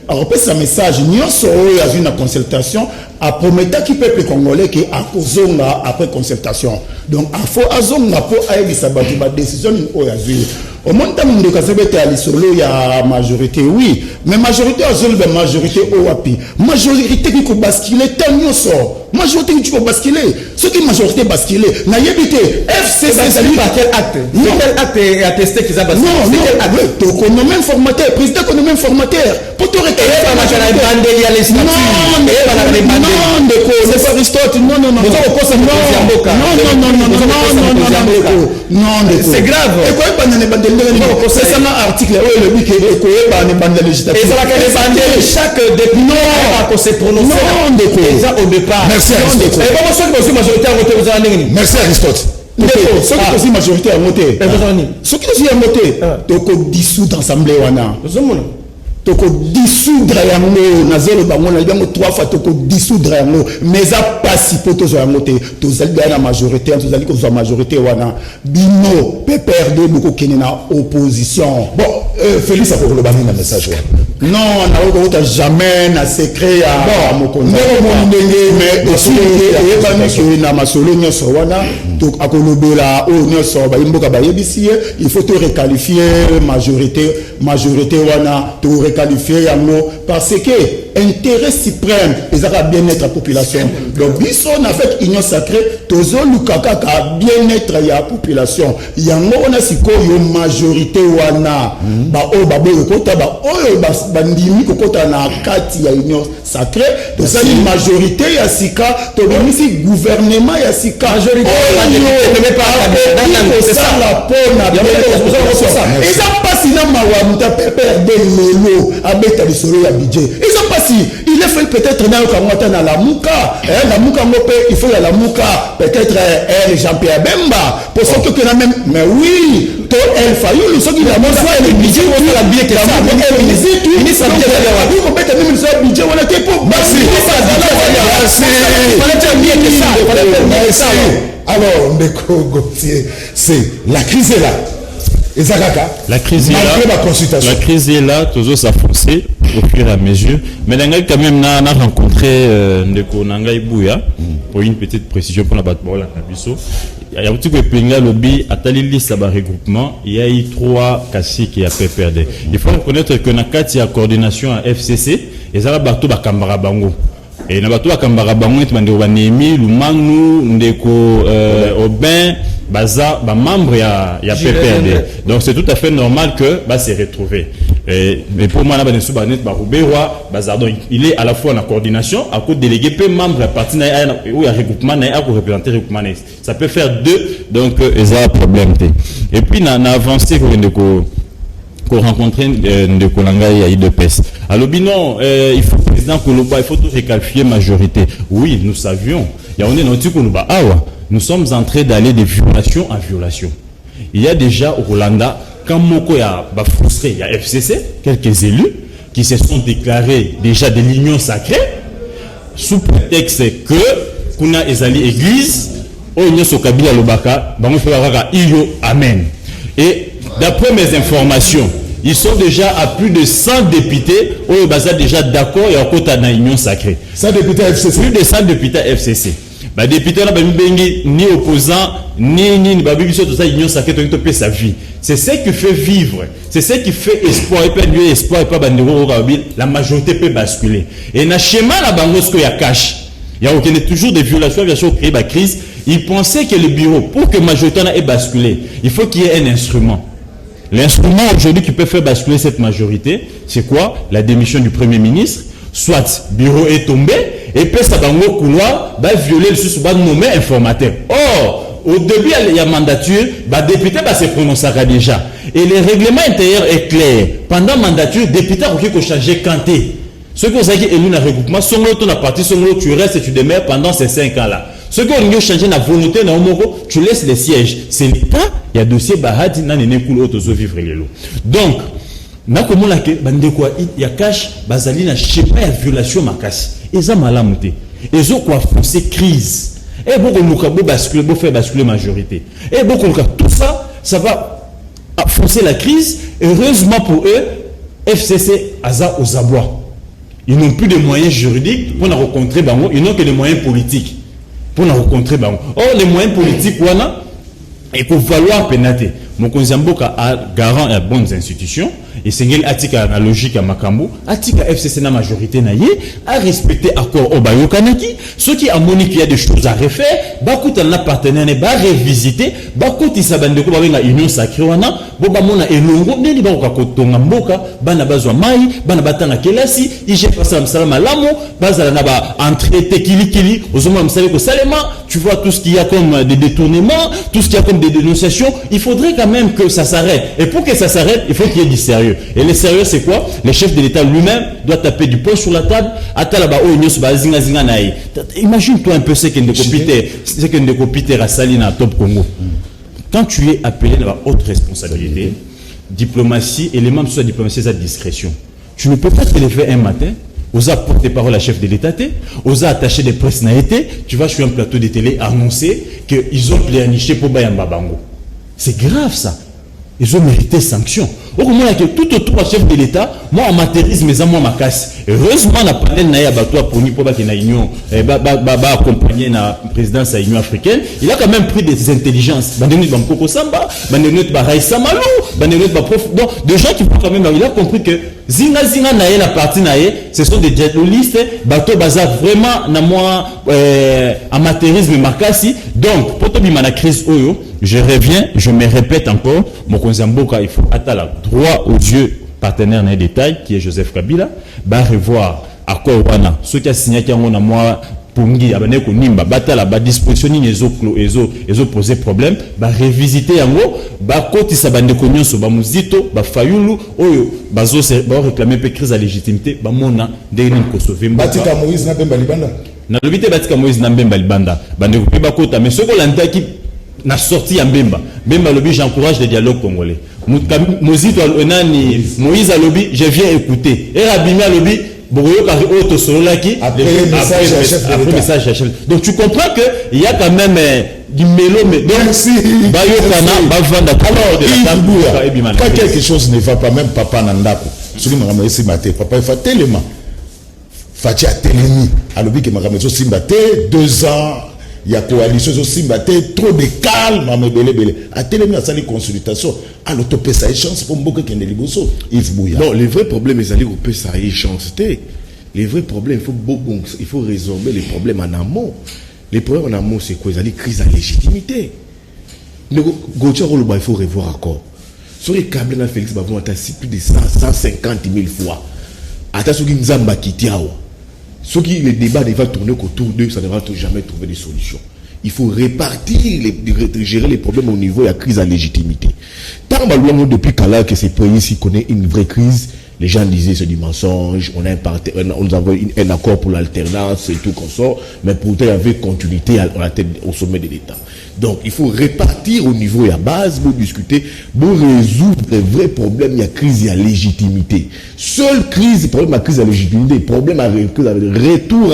a repris un message nyonso a une consultation a promettre qui peuple congolais qui a kozonga après consultation. Donc il faut azonga pour aider sa décision au yazui. Au monde de Kasebete à l'isolo il y a majorité oui, mais majorité azol ben majorité au wapi. Majorité qui peut basculer tant nyonso. Majorité qui peut basculer. Ce qui majorité basculer n'a yébité FCC c'est par quel acte? Quel acte est attesté qu'ils a basculé? Non, même formateur, président qu'on même formateur. Pour te réclamer non, c'est pas Aristote. Non. C'est grave. Et quoi c'est ça un article le but que chaque député a se prononcer au départ. Merci Aristote. Merci Aristote. Ceux qui aussi majorité à voter. Ceux qui aussi à voter, donc dissoudre l'Assemblée wana. Toko dissoudre yango nazelo bango na bango trois fois toko dissoudre yango mais a passi poto zo yango te tozali na majorité tozali ko zo majorité wana bino PPRD beaucoup kene na opposition. Bon Félix a pour le banner un message. Non, on n'a jamais na secret à Mokonza. Mais aussi na masolo nyoso wana donc à Kolobela au nyonso ba imboka ba yebisi il faut te requalifier majorité wana te requalifier yango parce que intérêt suprême ezaka bien-être la population donc biso na fait union sacrée tozo lukaka ka bien-être ya population yango on a sikoyo majorité wana ba o ba boyo kota ba oyo ba ndimi kokota na kati ya union sacrée to sali majorité ya sika to bimisi gouvernement ya sika majorité ne met pas ça la pona ils ont pas sina mawa muta perdre lelo abeta lisolo ya budget ils ont pas si il est fait peut-être na kamata na la muka la muka ngope il faut la muka peut-être Jean-Pierre Bemba pour ce que na même mais oui to el fayulu ce qui la monsoir le budget pour la bien que ça ministre de la peut-être même le budget on était pour merci alors Ndeko Gauthier c'est la crise est là. La crise est là. La crise est là, toujours s'affoncer au fur et à mesure. Mais Nangai quand même n'a rencontré Ndeko Nangai Bouya pour une petite précision pour la batte-ball à Nabiso. Il y a un petit peu de lobby à Talili Saba regroupement. Il y a eu 3 cassis qui a PPRD. Il faut reconnaître que Nakati a coordination à FCC et ça va bateau Bakambara Bango. Et na bateau Bakambara Bango est mandé au Banemi, Lumanu, Ndeko Aubin. Baza, membre ya PPRD. Donc c'est tout à fait normal que se retrouver. Mais pour moi, il est à la fois en coordination, à côté délégué, peu membre parti ou à regroupement, à représenter regroupement. Ça peut faire 2, donc il y a un problème. Et puis, on a avancé pour rencontrer de Kolanga et de PES. Alors, non, il faut président Koloba, il faut tout réqualifier majorité. Oui, nous savions. Il y a on est dans Koloba. Nous sommes en train d'aller de violation en violation. Il y a déjà au Rwanda, quand Moko a frustré, il y a FCC, quelques élus qui se sont déclarés déjà de l'union sacrée, sous prétexte que Kuna Ezali Église, Oigno Sokabila Lobaka, Iyo Amen. Et d'après mes informations, ils sont déjà à plus de 100 députés, Oyo Baza déjà d'accord et en côté de l'union sacrée. 100 députés FCC. Plus de 100 députés FCC. Bah député là ni opposant ni babibiso tout ça union sacrée to sa vie. C'est ce qui fait vivre, c'est ce qui fait espoir et pas Dieu espoir et pas bandero la majorité peut basculer. Et na schéma la bangosko ya cash. Il y a aucun toujours des violations créer la crise. Ils pensaient que le bureau pour que majorité ait basculé, il faut qu'il y ait un instrument. L'instrument aujourd'hui qui peut faire basculer cette majorité, c'est quoi? La démission du Premier ministre. Soit bureau est tombé et puis ça va couloir va violer le sous va nommer informateur. Or au début il y a mandature, député se prononcera déjà et le règlement intérieur est clair. Pendant mandature député a changer canté. Ceux qui ont dit élu dans regroupement sont l'autre la partie sont l'autre tu restes et tu demeures pendant ces 5 ans là. Ceux qui ont changé la volonté dans Omoko, tu laisses les sièges. C'est le cas, il y a dossier bahadi nan ne coule auto vivre les lots. Donc na komona ke bandeko ya cash bazali na schéma ya violation makasi eza malamu te ezo ko forcer crise et beaucoup luka bo basculer bo faire basculer majorité et beaucoup luka tout ça va forcer la crise. Heureusement pour eux FCC aza aux abois, ils n'ont plus de moyens juridiques pour rencontrer bango, ils n'ont que des moyens politiques pour rencontrer bango. Or les moyens politiques wana et pour valoir pénaté Mokonzi Mboka a garant et bonnes institutions et c'est une atika la logique à Makambo atika FCC na majorité na a respecté accord au Bayokanaki ceux qui a moni qu'il y a des choses à refaire bakuta na partenaire ne ba revisiter bakuti sabande ko ba union sacrée wana bo ba mona elongo neni ba ko tonga mboka bana bazwa mai bana batanga kelasi ije pasa msalama lamo bazala na ba entrée tekili ozoma msale ko salema tu vois tout ce qu'il y a comme des détournements tout ce qu'il y a comme des dénonciations. Il faudrait quand même que ça s'arrête et pour que ça s'arrête il faut qu'il y ait du sérieux. Et le sérieux c'est quoi? Le chef de l'État lui-même doit taper du poing sur la table. Imagine-toi un peu ce que Ndeko Peter a sali dans Top Congo. Quand tu es appelé à haute responsabilité, diplomatie, élément de la diplomatie, c'est la discrétion. Tu ne peux pas te lever un matin, oser porter parole à chef de l'État, oser attacher des presse naïté, tu vas sur un plateau de télé annoncer qu'ils ont pléniché pour Bayamba Bango. C'est grave ça. ils ont mérité sanction. Au moins, tout autour du chef de l'État, moi, en matérialisme, mais moi, ma casse. Heureusement, la panel n'a pas pour nous, pour qu'il y ait une union, accompagner la présidence de l'Union africaine. Il a quand même pris des intelligences. Koko Samba, Raïssa Malou, donc, des gens qui font quand même, il a compris que Zinga nae la partie nae, ce sont des dialoguistes, bateau bazar vraiment na moi amateurisme makasi. Donc, pour tout la crise oyo, je reviens, je me répète encore, mon Konzamboka, il faut attendre droit aux yeux partenaire dans les détails qui est Joseph Kabila, va revoir accord wana, ce qui a signé qui a moi Pungi abane ko nimba batala ba disposition ni ezo poser problème ba revisiter yango ba koti sa bande ko nyonso ba muzito ba fayulu oyo bazo réclamer pe crise à légitimité ba mona ndeni ko sauver Batika Moïse na Bemba Libanda na lobité Batika Moïse na Bemba Libanda bande ko pe ba kota mais ce ko landa qui na sorti ya Bemba lobby j'encourage le dialogue congolais muzito nani Moïse lobby je viens écouter et Rabimi lobby après message à chef. Donc tu comprends que il y a quand même du mélo, mais quand quelque chose ne va pas, même papa Nandako, celui qui m'a ramené ici matin, papa il faut tellement Fati a tellement à l'objet qui m'a ramené ici matin 2 ans. Il y a coalition aussi, trop de calme, à tellement à les consultations, à l'autopée ça chance pour beaucoup qui ne liboso. Non, les vrais problèmes, ils allaient au ça chance. Les vrais problèmes, il faut résorber les problèmes en amont. Les problèmes en amont, c'est quoi? Ils allaient crise à légitimité. Il faut revoir encore. Sur les câbles, Félix Bavon a plus de 150 000 fois. Attention, Nzamba Kitiawa. Ce qui les débats va tourner autour d'eux, ça ne va jamais trouver des solutions. Il faut répartir, gérer les problèmes au niveau de la crise à légitimité. Tant depuis qu'Allah que ces pays-ci connaissent une vraie crise, les gens disaient c'est du mensonge, on avait un accord pour l'alternance et tout comme ça, mais pourtant il y avait continuité au sommet de l'État. Donc il faut répartir au niveau de la base pour discuter, pour résoudre les vrais problèmes, il y a crise, il y a légitimité. Seule crise, problème à crise à légitimité, problème à retour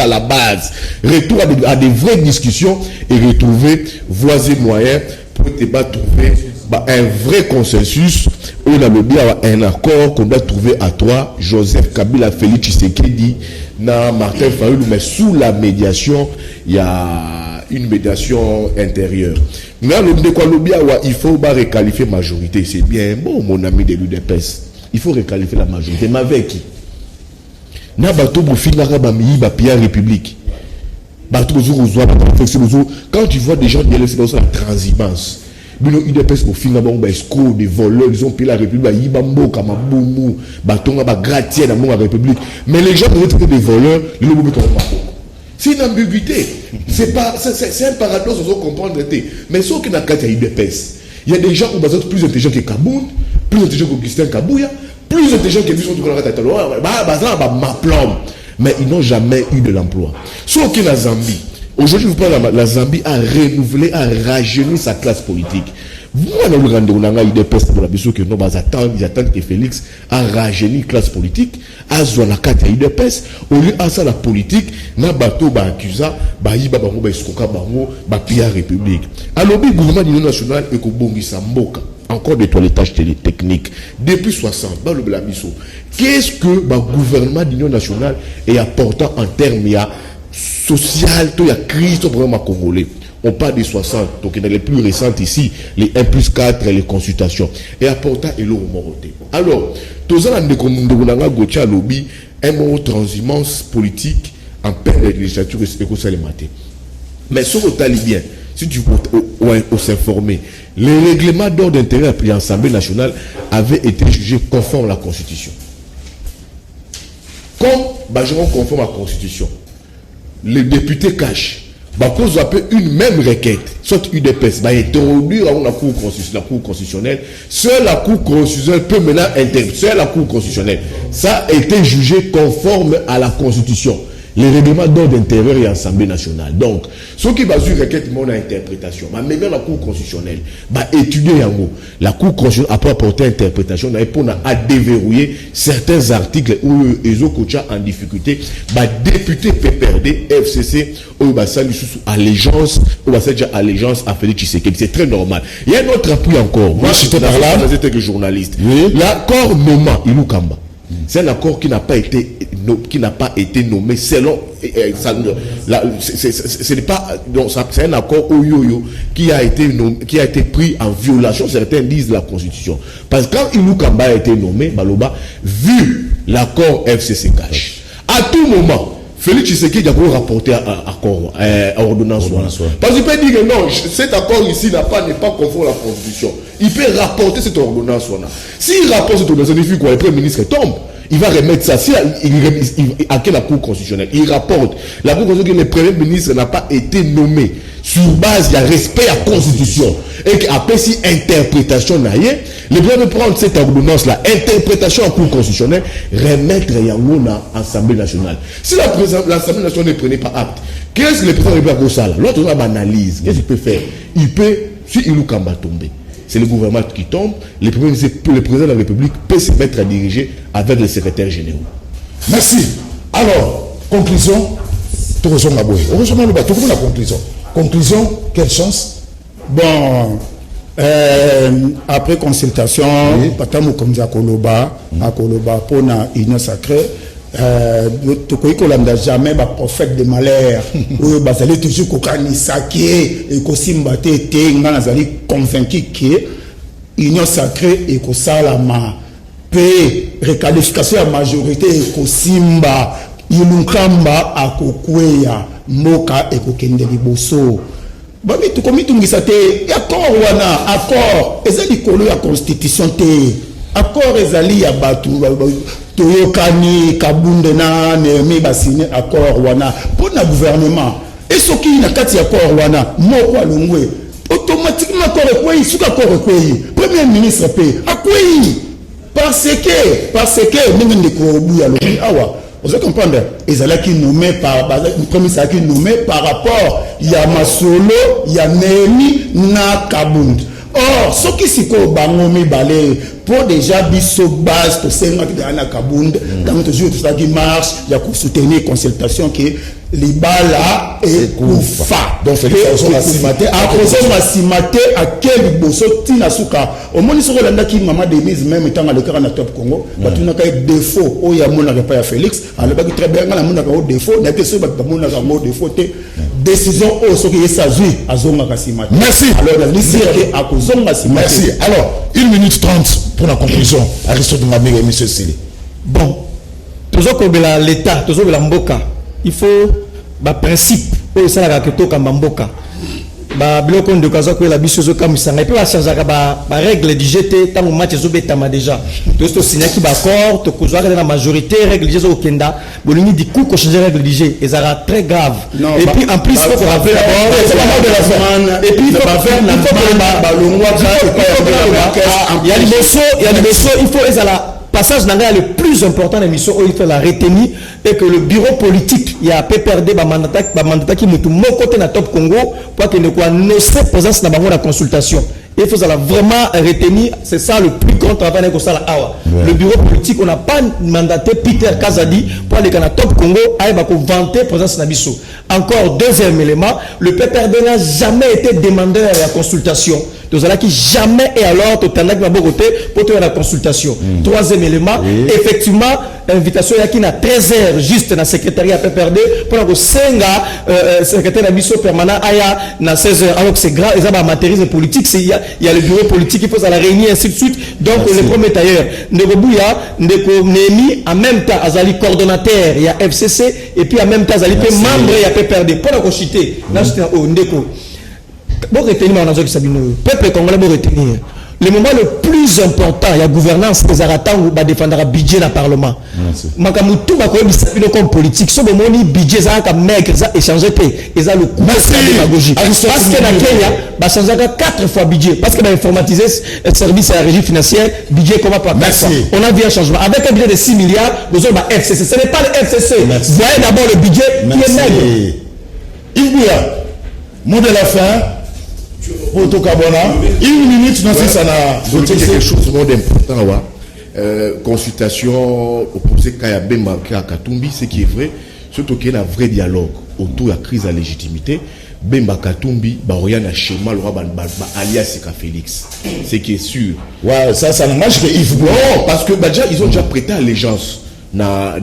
à la base, retour à des vraies discussions et retrouver voies et moyens pour trouver un vrai consensus. On a le bien un accord qu'on doit trouver à 3, Joseph Kabila, Félix Tshisekedi, Martin Fayulu, mais sous la médiation, il y a une médiation intérieure. Mais il faut requalifier majorité. C'est bien bon, mon ami de l'UDPS. Il faut requalifier la majorité. Mais avec qui? République. Quand tu vois des gens qui sont la transhumance, ils escrocs, des voleurs, ils ont pris la République, République. Mais les gens qui ont des voleurs, ils ont c'est une ambiguïté. C'est un paradoxe, on doit comprendre. Mais ce qui n'a qu'à UDPS, il y a des gens qui sont plus intelligents que Kaboun, plus intelligents que Augustin Kabouya, plus intelligents que Vision du mais ils n'ont jamais eu de l'emploi. Sauf que la Zambie, aujourd'hui, vous parlez la Zambie a renouvelé, a rajeuni sa classe politique. Moi, dans le grand ils attendent que Félix a rajeuni classe politique, a Zouanakata UDPS, au lieu de ça, la politique, na bateau, accusa, yiba bango, eskoka bango, pia République. Alors, le gouvernement de l'Union nationale est au Bongi Samboka. Encore des toilettages techniques. Depuis 60, qu'est-ce que le gouvernement de l'Union nationale est apportant en termes social, il y a crise au programme congolais. On parle des 60, donc il y a les plus récentes ici, les 1+4, les consultations. Et apportant et l'eau moroté. Alors, tout ça, un mot transhumance politique en peine de législature éco-salématé. Mais ce que tu as bien, si tu veux s'informer, les règlements d'ordre d'intérêt appris à l'Assemblée nationale avaient été jugés conformes à la Constitution. Comme je conforme à la Constitution, les députés cachent. Cause une même requête, soit UDPS, introduire à la Cour constitutionnelle. Seule la Cour constitutionnelle peut maintenant intervenir. Seule la Cour constitutionnelle. Ça a été jugé conforme à la Constitution. les règlements d'ordre intérieur et Assemblée nationale. Donc, ce qui va sur requête mon interprétation, mais même la Cour constitutionnelle, va étudier en gros. La Cour constitutionnelle a pas apporté interprétation, à déverrouiller certains articles où ils ont en difficulté, député PPRD, FCC, ou allégeance, ou allégeance à Félix Tshisekedi. C'est très normal. Il y a un autre appui encore. Moi, j'étais par là, j'étais que journaliste. Oui. L'accord Noma, Ilou Kamba. C'est un accord qui n'a pas été nommé selon c'est un accord qui a été pris en violation, certains disent, de la Constitution. Parce que quand Ilou Kamba a été nommé, Baloba, vu l'accord FCC cash, à tout moment, Félix Tshisekedi a rapporté à ordonnance. Parce qu'il peut dire que non, cet accord ici n'est pas conforme à la Constitution. Il peut rapporter cette ordonnance. S'il rapporte cette ordonnance, il fait quoi? Le Premier ministre tombe. Il va remettre ça. Si à la Cour constitutionnelle, il rapporte. La Cour constitutionnelle, le Premier ministre n'a pas été nommé sur base de respect à la Constitution. Et qu'après, si interprétation n'a rien, le bien de prendre cette ordonnance-là, interprétation en Cour constitutionnelle, remettre Yango à l'Assemblée nationale. Si l'Assemblée nationale ne prenait pas acte, qu'est-ce que le président de la ça? L'autre a une analyse. Qu'est-ce qu'il peut faire? Il peut, si Ilou Kamba tomber, c'est le gouvernement qui tombe, le président de la République peut se mettre à diriger avec les secrétaires généraux. Merci. Alors, conclusion, la conclusion. Conclusion, quelle chance? Bon, après consultation, Patamu Komza Koloba, à Koloba, pour la Union sacrée, tu n'a jamais un prophète de malheur. Où basali toujours kokanisaki et kosimbate te ngana convaincu que Union sacrée et kosalama pe requalification à majorité et kosimba Ilukamba akokweya moka et kokende liboso. Babi tu komi tungisa te accord wana accord ezali kolo ya constitution te accord ezali ya batu toyokani kabunde na nemi basine accord wana pour na gouvernement et ce qui na kati accord wana moko alongwe automatiquement accord quoi suka accord quoi premier ministre pe akwei parce que nous ndeko buya lo awa vous allez comprendre ezala qui nommé par premier ministre qui nommé par rapport il y a Masolo il y a Nemi na Kabund. Or, ce qui s'y bangomi balé pour déjà biso base to senga ki dana Kabund dans toujours tout ça qui marche il y a pour soutenir consultation qui libala et kufa donc félicitations à Simate à Simate à quel bosso tina suka au moins sur la qui maman de mise même étant à l'écran na Top Congo ba tuna ka défaut o ya mona pas ya Félix alors ba très bien na mona ka défaut na te so ba mona ka défaut te décision au ce qui est s'agit à zonga ka Simate. Merci. Alors la liste à kozonga Simate. Merci. Alors 1 minute 30 pour la conclusion. Aristote Ngabé et M. Sili. Bon, toujours comme l'État, toujours comme la Mboka, il faut un principe pour ça la raquette comme Mboka. Bah bloc de cas que la biche comme ça. Et puis va changer la règle du GT tant au match zobetama déjà. Tout ce signé qui d'accord, to kuzoa la majorité règle du GT au Kenda. Bolini du coup qu'on changer règle du GT et ça sera très grave. Et puis en plus il faut qu'on rappelle et puis il faut faire la il y a des dossiers, il faut les la passage dans le plus important de l'émission où il faut la retenir et que le bureau politique il y a PPRD mandat qui mutu mon côté na Top Congo pour que ne quoi ne présence na bango la consultation. Il faut ça vraiment retenir, c'est ça le plus grand travail que ça là. Le bureau politique on n'a pas mandaté Peter Kazadi pour aller na Top Congo à va vanter présence na biso. Encore deuxième élément, le PPRD n'a jamais été demandeur à la consultation. Nous allons qui jamais et alors tout à côté pour faire la consultation. Troisième élément, effectivement, invitation il y a qui na 13h juste dans le secrétariat PPRD pour que Senga secrétaire d'administration permanent aya na 16h alors que c'est grave, ils ont matériel politique, il y a le bureau politique, il faut ça la réunir ainsi de suite. Donc le premier tailleur, Ndekobouya, Ndeko Nemi en même temps Azali coordonnateur, il y a FCC et puis en même temps Azali membre il y a PPRD pour la consulter. Là c'était au Ndeko. Bon retenir on a dit que ça peuple congolais bon retenir le moment le plus important, il y a gouvernance, les Aratang va défendre le budget dans le Parlement. Makamutu va comme politique. Ce moment, le budget, ça a maigre, ça a échangé, et ça a le coup de démagogie. Parce que dans Kenya, va changer 4 fois budget. Parce que va informatiser le service à la régie financière, budget comment pas 4 fois. On a vu un changement. Avec un budget de 6 milliards, nous avons le FCC. Ce n'est pas le FCC. Voyez d'abord le budget qui est maigre. Ibouya, mot de la fin. Poto Kabona, 1 minute, non, c'est ça. Vous avez quelque chose d'important, consultation opposée Kaya Bemba à Katumbi, ce qui est vrai, surtout qu'il y a un vrai dialogue autour de la crise de la légitimité. Bemba Katumbi, Baroyan a schéma, le roi alias Félix. Ce qui est sûr. Ouais, ça n'engage que Yves. Non, parce que déjà, ils ont déjà prêté allégeance na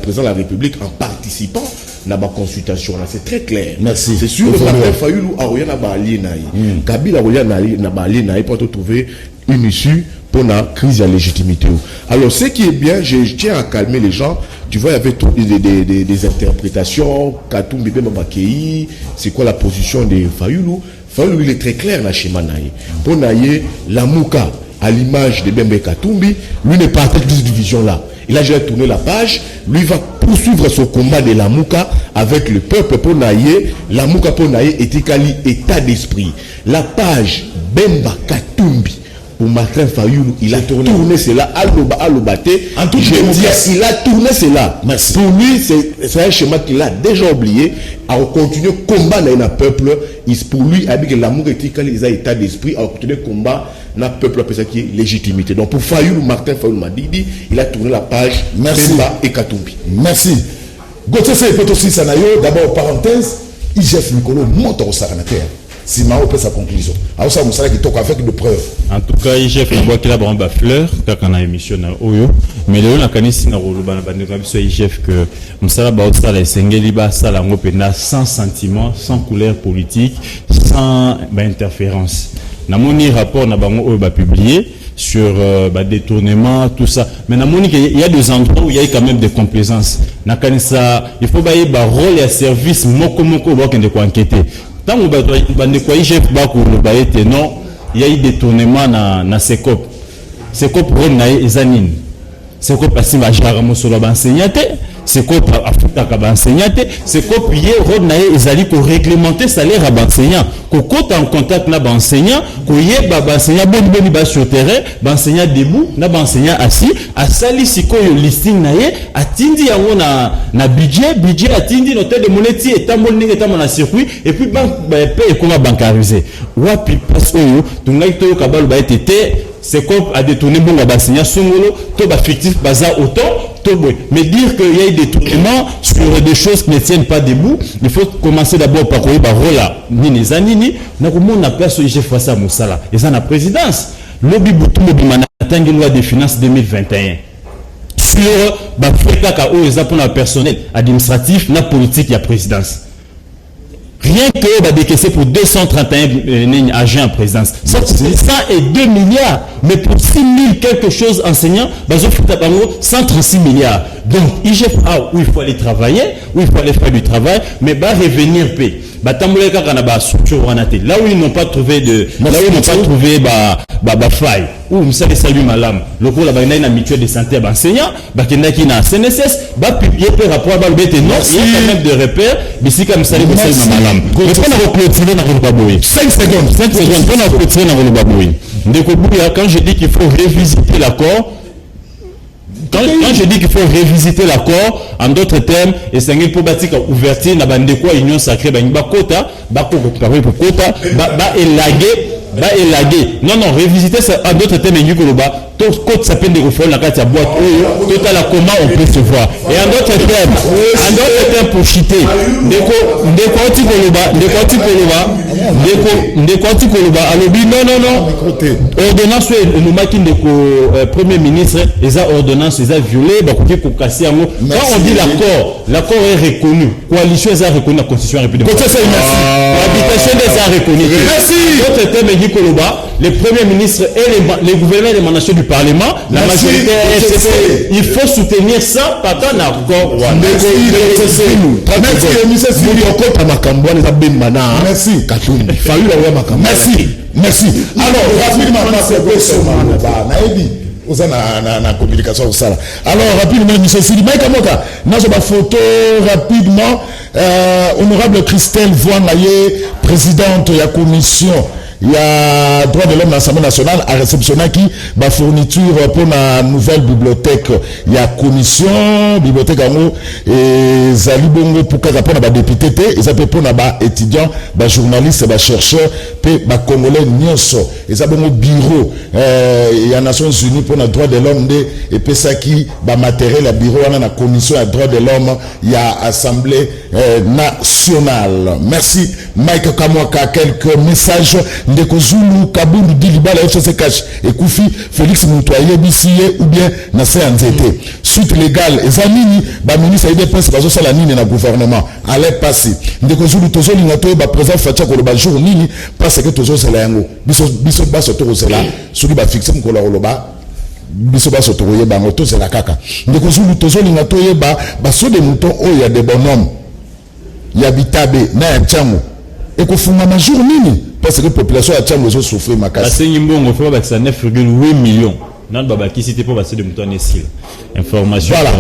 président de la République en participant na ba consultation là, c'est très clair. Merci. C'est sûr que Martin Fayoulou a rien à balayer naï. Kabila a rien à balayer naï pour trouver une issue pour la crise de la légitimité. Alors ce qui est bien, je tiens à calmer les gens. Tu vois, il y avait des interprétations. Katumbi Bembakei, c'est quoi la position de Fayoulou? Fayoulou il est très clair dans schéma naï. Pour naïe la Mouka à l'image de Bembe Katumbi, lui n'est pas en tête de cette division là. Il a déjà tourné la page, lui va poursuivre son combat de la Mouka avec le peuple pour naïe. La Mouka pour naïe est état d'esprit. La page Bemba Katumbi ou Martin Fayoulou, il a tourné cela, en tout il a tourné cela. Merci. Pour lui, c'est un schéma qu'il a déjà oublié. À continuer combat dans le peuple, pour lui, avec l'amour éthique, il a état d'esprit, à continuer combat dans le peuple, c'est ça qui est légitimité. Donc pour Fayoulou, Martin Fayoulou m'a dit, il a tourné la page Bemba et Katumbi. Merci. Gauthier Sepeto Sanayo, d'abord parenthèse, IGF Nicolo monte au Saranater. Si Mao peut sa conclusion. Alors ça, Moussala qui toque avec de preuves. En tout cas, IGF, on voit qu'il a vraiment une fleur, quand on a émission dans Oyo. Mais le on a connu si on a IGF que Moussala Baotsala et Sengeliba, ça l'a sans sentiment, sans couleur politique, sans interférence. Dans mon rapport, on a publié sur détournement, tout ça. Mais il y a des endroits où il y a quand même des complaisances. Il faut qu'il y ait un rôle et un service, moko de enquêter. Tant que non, il y a eu détournement dans CECOP. CECOP est Zanine. CECOP a signé enseignante. CECOP a enseignante. CECOP est réglementer le salaire à l'enseignant. Quand on est en contact avec l'enseignant, quand il y a enseignant sur le terrain, l'enseignant debout, l'enseignant assis, à sali si le listing a tindi na budget a tindi notre de monnaie et tamon circuit et puis paye comment bancarisé. Wapi parce que donc là il to kabalo ba été c'est comme a détourné bon la enseignant songolo to ba fictif bazar autant to mais dire qu'il y a des détournements sur des choses qui ne tiennent pas debout, il faut commencer d'abord par quoi ba rola nini zanini na comment on appelle ce IGF face à Moussala et ça la présidence lobby butu lobby manatangi loi des finances 2021 sur ba fréka o les pour le personnel administratif na politique ya présidence. Rien que va décaisser pour 231 agents en présidence. Ça est 2 milliards. Mais pour 6 000 quelque chose enseignants, 136 milliards. Donc, IGF où il faut aller travailler, où il faut aller faire du travail, mais va revenir payer. Là où ils n'ont pas trouvé faille, où vous savez salut madame, le coup là bas une mutuelle de santé à enseignant, bah qui n'a qui n'a CNSS, bah publier par rapport à balbete non, il y a quand même des repères, mais si comme ça les conseils madame. Mais on a clôturé dans le baboui. 5 secondes, on a clôturé dans le baboui. Quand je dis qu'il faut revisiter l'accord. Quand je dis qu'il faut revisiter l'accord, en d'autres termes, et c'est un peu bâti ouverture, n'a pas de quoi union sacrée, bah quota, bah élaguer. Non, revisiter ça, en d'autres termes, il y a côte s'appelle des refoules, la carte à boîte, total à comment on peut se voir. Et en d'autres termes, pour chiter, non. Ordonnance, nous maquins de premier ministre, les ordonnances, les a violées, quand on dit l'accord est reconnu, coalition est reconnue la constitution républicaine. L'habitation des a reconnu. Merci. D'autres termes, les premiers ministres et les gouverneurs d'émanation du Parlement, la majorité RCP, il faut soutenir ça par un accord. Merci. Alors, rapidement, na communication au sala. Alors, rapidement, M. Sili, Mike Amoka, nous avons une photo rapidement. Honorable Christelle Voanaye, présidente de la commission. Il y a droit de l'homme de l'Assemblée nationale à réceptionner qui va fourniture pour la nouvelle bibliothèque. Il y a commission, bibliothèque et Zali Bongo pour qu'elle pour les députés, et ça peut pour les étudiants, les journalistes, les chercheurs, les Congolais, et ça bon bureau, il y a Nations Unies pour le droit de l'homme et puis ça qui va matériel le bureau dans la commission à droit de l'homme, il y a Assemblée nationale. Merci Mike Kamwaka, quelques messages. Ndeko Zulu Kabulu Dilibala FCC Cash et Koufi Félix Moutoye Bissiye ou bien Nassé Anzete. Suite légale ezamini ba ministre ide presse bazo sala nini na gouvernement allait passer. Ndeko Zulu tozo lingato ba président Fatia ko ba jour nini parce que tozo sala yango. Biso baso to sala soki ba fixer mkola oloba biso baso to yeba ngoto sala kaka. Ndeko Zulu tozo lingato yeba baso de mouton o ya de bonhomme. Ya bitabe na ya tchango. Et qu'on fonde ma jour nini parce que la population a tellement souffert ma casse. C'est une bonne fois parce que 9,8 millions. Non, baba qui c'était pour passer de mouton ici. Information. Voilà.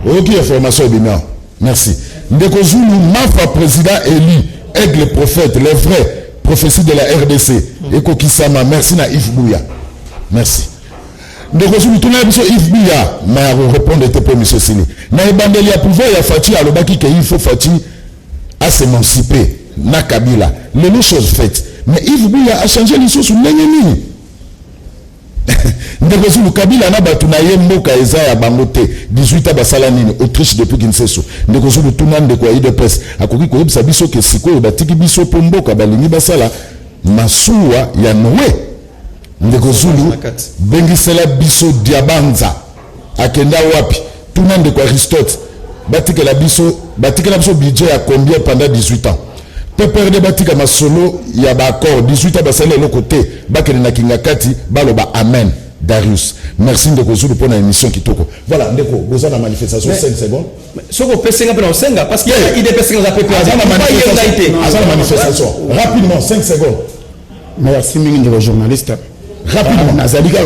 Ok, information bien. Merci. Ndeko Zulu Mafa président élu aigle prophète les vrais prophéties de la RDC. Eko Kisama merci na Yves Bouya. Merci. Ndeko Zulu tout na biso Yves Bouya mais répondre était pour monsieur Sini. Na ebandeli ya pouvoir ya Fati alobaki que il faut Fati à s'émanciper. Na Kabila, les mêmes choses faites. Mais Yves Bouya a changé les choses sous l'ennemi. Ndeko Zulu Kabila na batu na ye mboka eza ya bangote 18 ans basala nini Autriche depuis Kinshasa. Ndeko Zulu tunande de quoi de presse akoki ko yebisa biso ke siko batiki biso po mboka balingi basala masuwa ya Noé. Ndeko Zulu bengisela biso diabanza akenda wapi tunande ko Aristote batikela biso budget à combien pendant 18 ans. Pepper de batika masolo ya ba accord 18 ans basale le côté bakene na kingakati baloba amen Darius. Merci Ndeko Zulu pour la émission kitoko. Voilà Ndeko besoin de manifestation 5 secondes. Soko pesenga pe senga parce qu'il y a idée pesenga za pepe la manifestation rapidement 5 secondes. Merci Ndeko journaliste. Rapidement nazalika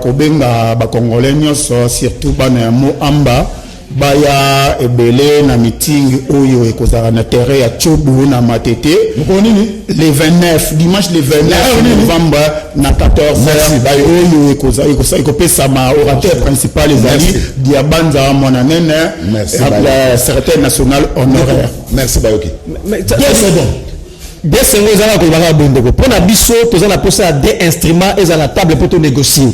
ko benga ba congolais nyonso surtout bana mo amba baya ebele na meeting oyo ekozara na terrain ya Tchobu na Matete le 29 dimanche le 29 novembre na 14h bayo oyo ekozara ekopesa ma orateur principal ezali Diabanza mwana nene la secrétaire national honoraire. Merci Bayoki. Des secondes ezala ko baka bondeko pona biso tozana posa à des instruments et à la table pour tout négocier.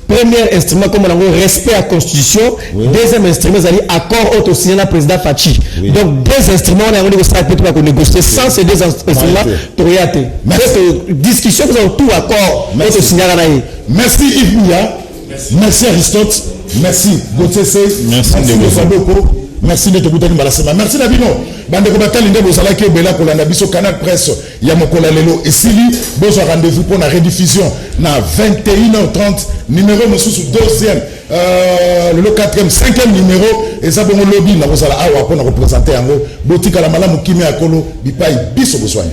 Premier instrument comme on a respect à la constitution, deuxième instrument c'est accord auto signé le président Fachi. Donc deux instruments on a négocier sans ces deux instruments toyate. Cette discussion nous avons tout accord auto signé là. Merci Yves Bouya. Merci Aristote. Merci Gauthier. Merci Faboko. Merci de te goûter Balasema. Merci Nabino. Bande Kobatali Ndebo Salaki Obela pour la Nabiso Canal Presse. Yamokola Lelo et Sili. Bon rendez-vous pour la rediffusion. Na 21h30. Numéro monsieur sous deuxième. Le 4e, 5e numéro. Et ça bon lobby. Na Rosala Awa pour nous représenter en gros. Botika la Malamu Kimi Akolo. Bipai Biso Boswani.